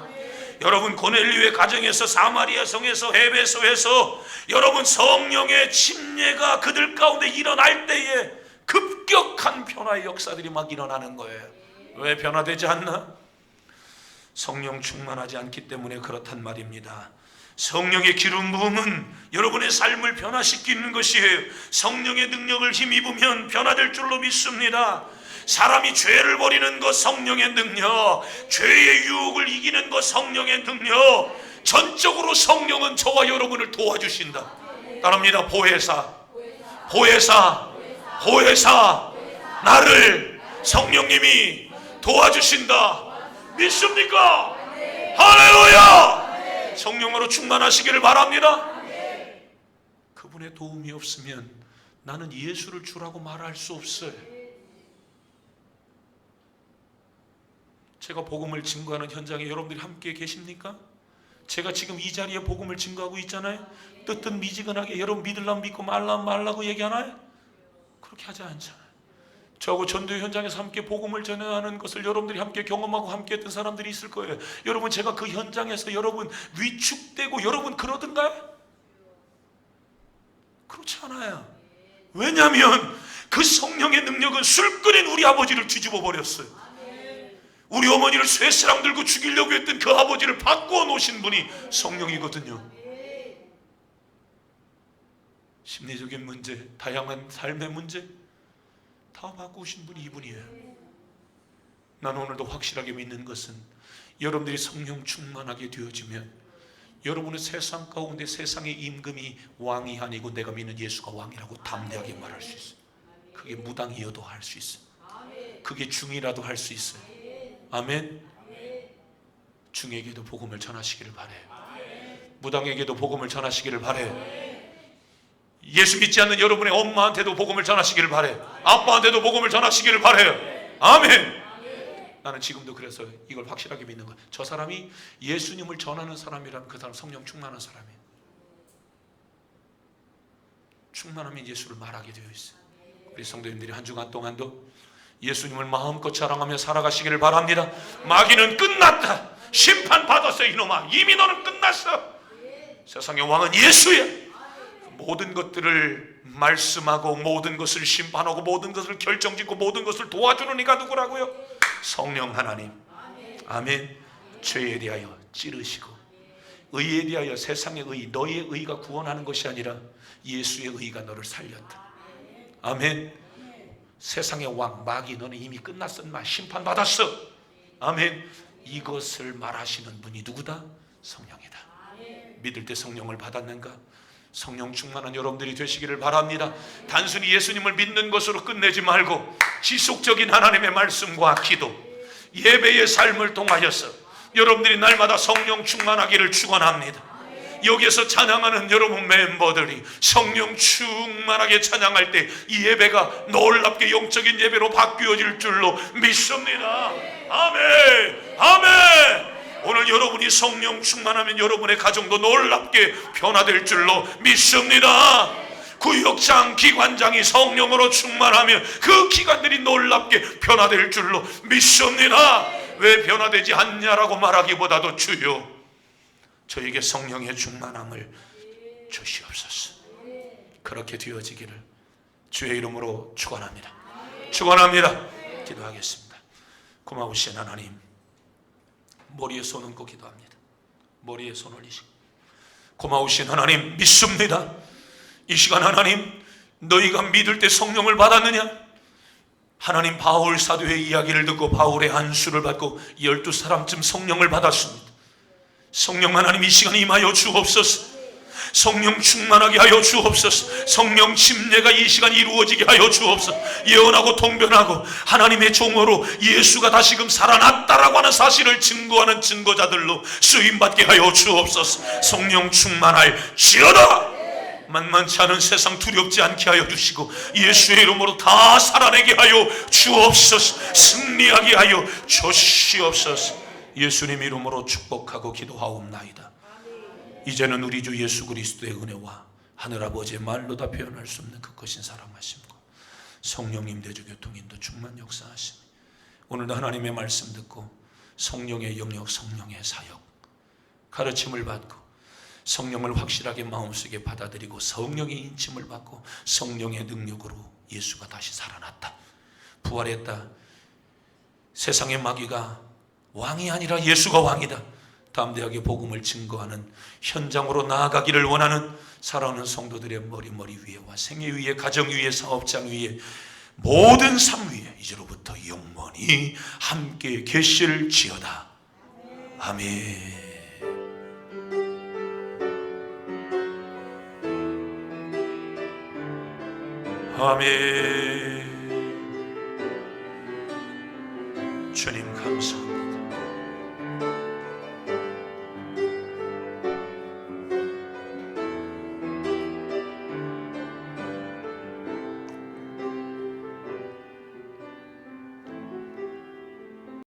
여러분 고넬료의 가정에서, 사마리아 성에서, 에베소에서 여러분 성령의 침례가 그들 가운데 일어날 때에 급격한 변화의 역사들이 막 일어나는 거예요. 왜 변화되지 않나? 성령 충만하지 않기 때문에 그렇단 말입니다. 성령의 기름 부음은 여러분의 삶을 변화시키는 것이에요. 성령의 능력을 힘입으면 변화될 줄로 믿습니다. 사람이 죄를 버리는 것 성령의 능력, 죄의 유혹을 이기는 것 성령의 능력, 전적으로 성령은 저와 여러분을 도와주신다. 따릅니다. 보혜사, 보혜사, 보혜사, 나를 성령님이 도와주신다. 믿습니까? 할렐루야! 성령으로 충만하시기를 바랍니다. 그분의 도움이 없으면 나는 예수를 주라고 말할 수 없어요. 제가 복음을 증거하는 현장에 여러분들이 함께 계십니까? 제가 지금 이 자리에 복음을 증거하고 있잖아요. 뜨뜻미지근하게 여러분 믿으려면 믿고 말라면 말라고 얘기하나요? 그렇게 하지 않잖아요. 저하고 전도 현장에서 함께 복음을 전하는 것을 여러분들이 함께 경험하고 함께 했던 사람들이 있을 거예요. 여러분 제가 그 현장에서 여러분 위축되고 여러분 그러던가요? 그렇지 않아요. 왜냐하면 그 성령의 능력은 술 끓인 우리 아버지를 뒤집어 버렸어요. 우리 어머니를 쇠사랑 들고 죽이려고 했던 그 아버지를 바꾸어 놓으신 분이 성령이거든요. 심리적인 문제, 다양한 삶의 문제 다 바꾸신 분이 이분이에요. 나는 오늘도 확실하게 믿는 것은 여러분들이 성령 충만하게 되어지면 여러분은 세상 가운데 세상의 임금이 왕이 아니고 내가 믿는 예수가 왕이라고 담대하게 말할 수 있어요. 그게 무당이어도 할 수 있어요. 그게 중이라도 할 수 있어요. 아멘. 중에게도 복음을 전하시기를 바래요. 무당에게도 복음을 전하시기를 바래요. 예수 믿지 않는 여러분의 엄마한테도 복음을 전하시기를 바래요. 아빠한테도 복음을 전하시기를 바래요. 아멘. 나는 지금도 그래서 이걸 확실하게 믿는 거야. 저 사람이 예수님을 전하는 사람이라면 그 사람 성령 충만한 사람이에요. 충만하면 예수를 말하게 되어 있어요. 우리 성도님들이 한 주간 동안도 예수님을 마음껏 자랑하며 살아가시기를 바랍니다. 마귀는 끝났다. 심판받았어. 이놈아, 이미 너는 끝났어. 세상의 왕은 예수야. 모든 것들을 말씀하고 모든 것을 심판하고 모든 것을 결정짓고 모든 것을 도와주는 이가 누구라고요? 성령 하나님. 아멘. 죄에 대하여 찌르시고 의에 대하여 세상의 의, 너의 의가 구원하는 것이 아니라 예수의 의가 너를 살렸다. 아멘. 세상의 왕 마귀 너는 이미 끝났어. 심판받았어. 아멘. 이것을 말하시는 분이 누구다? 성령이다. 믿을 때 성령을 받았는가? 성령 충만한 여러분들이 되시기를 바랍니다. 단순히 예수님을 믿는 것으로 끝내지 말고 지속적인 하나님의 말씀과 기도, 예배의 삶을 통하여서 여러분들이 날마다 성령 충만하기를 축원합니다. 여기에서 찬양하는 여러분 멤버들이 성령 충만하게 찬양할 때 이 예배가 놀랍게 영적인 예배로 바뀌어질 줄로 믿습니다. 아멘. 아멘. 오늘 여러분이 성령 충만하면 여러분의 가정도 놀랍게 변화될 줄로 믿습니다. 구역장, 기관장이 성령으로 충만하면 그 기관들이 놀랍게 변화될 줄로 믿습니다. 왜 변화되지 않냐라고 말하기보다도 주여 저에게 성령의 충만함을 주시옵소서. 그렇게 되어지기를 주의 이름으로 축원합니다. 축원합니다. 기도하겠습니다. 고마우신 하나님, 머리에 손 얹고 기도합니다. 머리에 손 올리시고 고마우신 하나님 믿습니다. 이 시간 하나님 너희가 믿을 때 성령을 받았느냐? 하나님 바울 사도의 이야기를 듣고 바울의 안수를 받고 12사람쯤 성령을 받았습니다. 성령 하나님 이 시간에 임하여 주옵소서. 성령 충만하게 하여 주옵소서. 성령 침례가 이 시간 이루어지게 하여 주옵소서. 예언하고 통변하고 하나님의 종으로 예수가 다시금 살아났다라고 하는 사실을 증거하는 증거자들로 쓰임받게 하여 주옵소서. 성령 충만할지어다. 만만치 않은 세상 두렵지 않게 하여 주시고 예수의 이름으로 다 살아내게 하여 주옵소서. 승리하게 하여 주시옵소서. 예수님 이름으로 축복하고 기도하옵나이다. 이제는 우리 주 예수 그리스도의 은혜와 하늘아버지의 말로 다 표현할 수 없는 그 크신 사랑하심과 성령님 대주 교통인도 충만 역사하심, 오늘도 하나님의 말씀 듣고 성령의 영역, 성령의 사역, 가르침을 받고 성령을 확실하게 마음속에 받아들이고 성령의 인침을 받고 성령의 능력으로 예수가 다시 살아났다, 부활했다. 세상의 마귀가 왕이 아니라 예수가 왕이다, 담대하게 복음을 증거하는 현장으로 나아가기를 원하는 살아오는 성도들의 머리 위에와 생애 위에, 가정 위에, 사업장 위에, 모든 삶 위에 이제로부터 영원히 함께 계실지어다. 아멘. 아멘. 주님 감사합니다.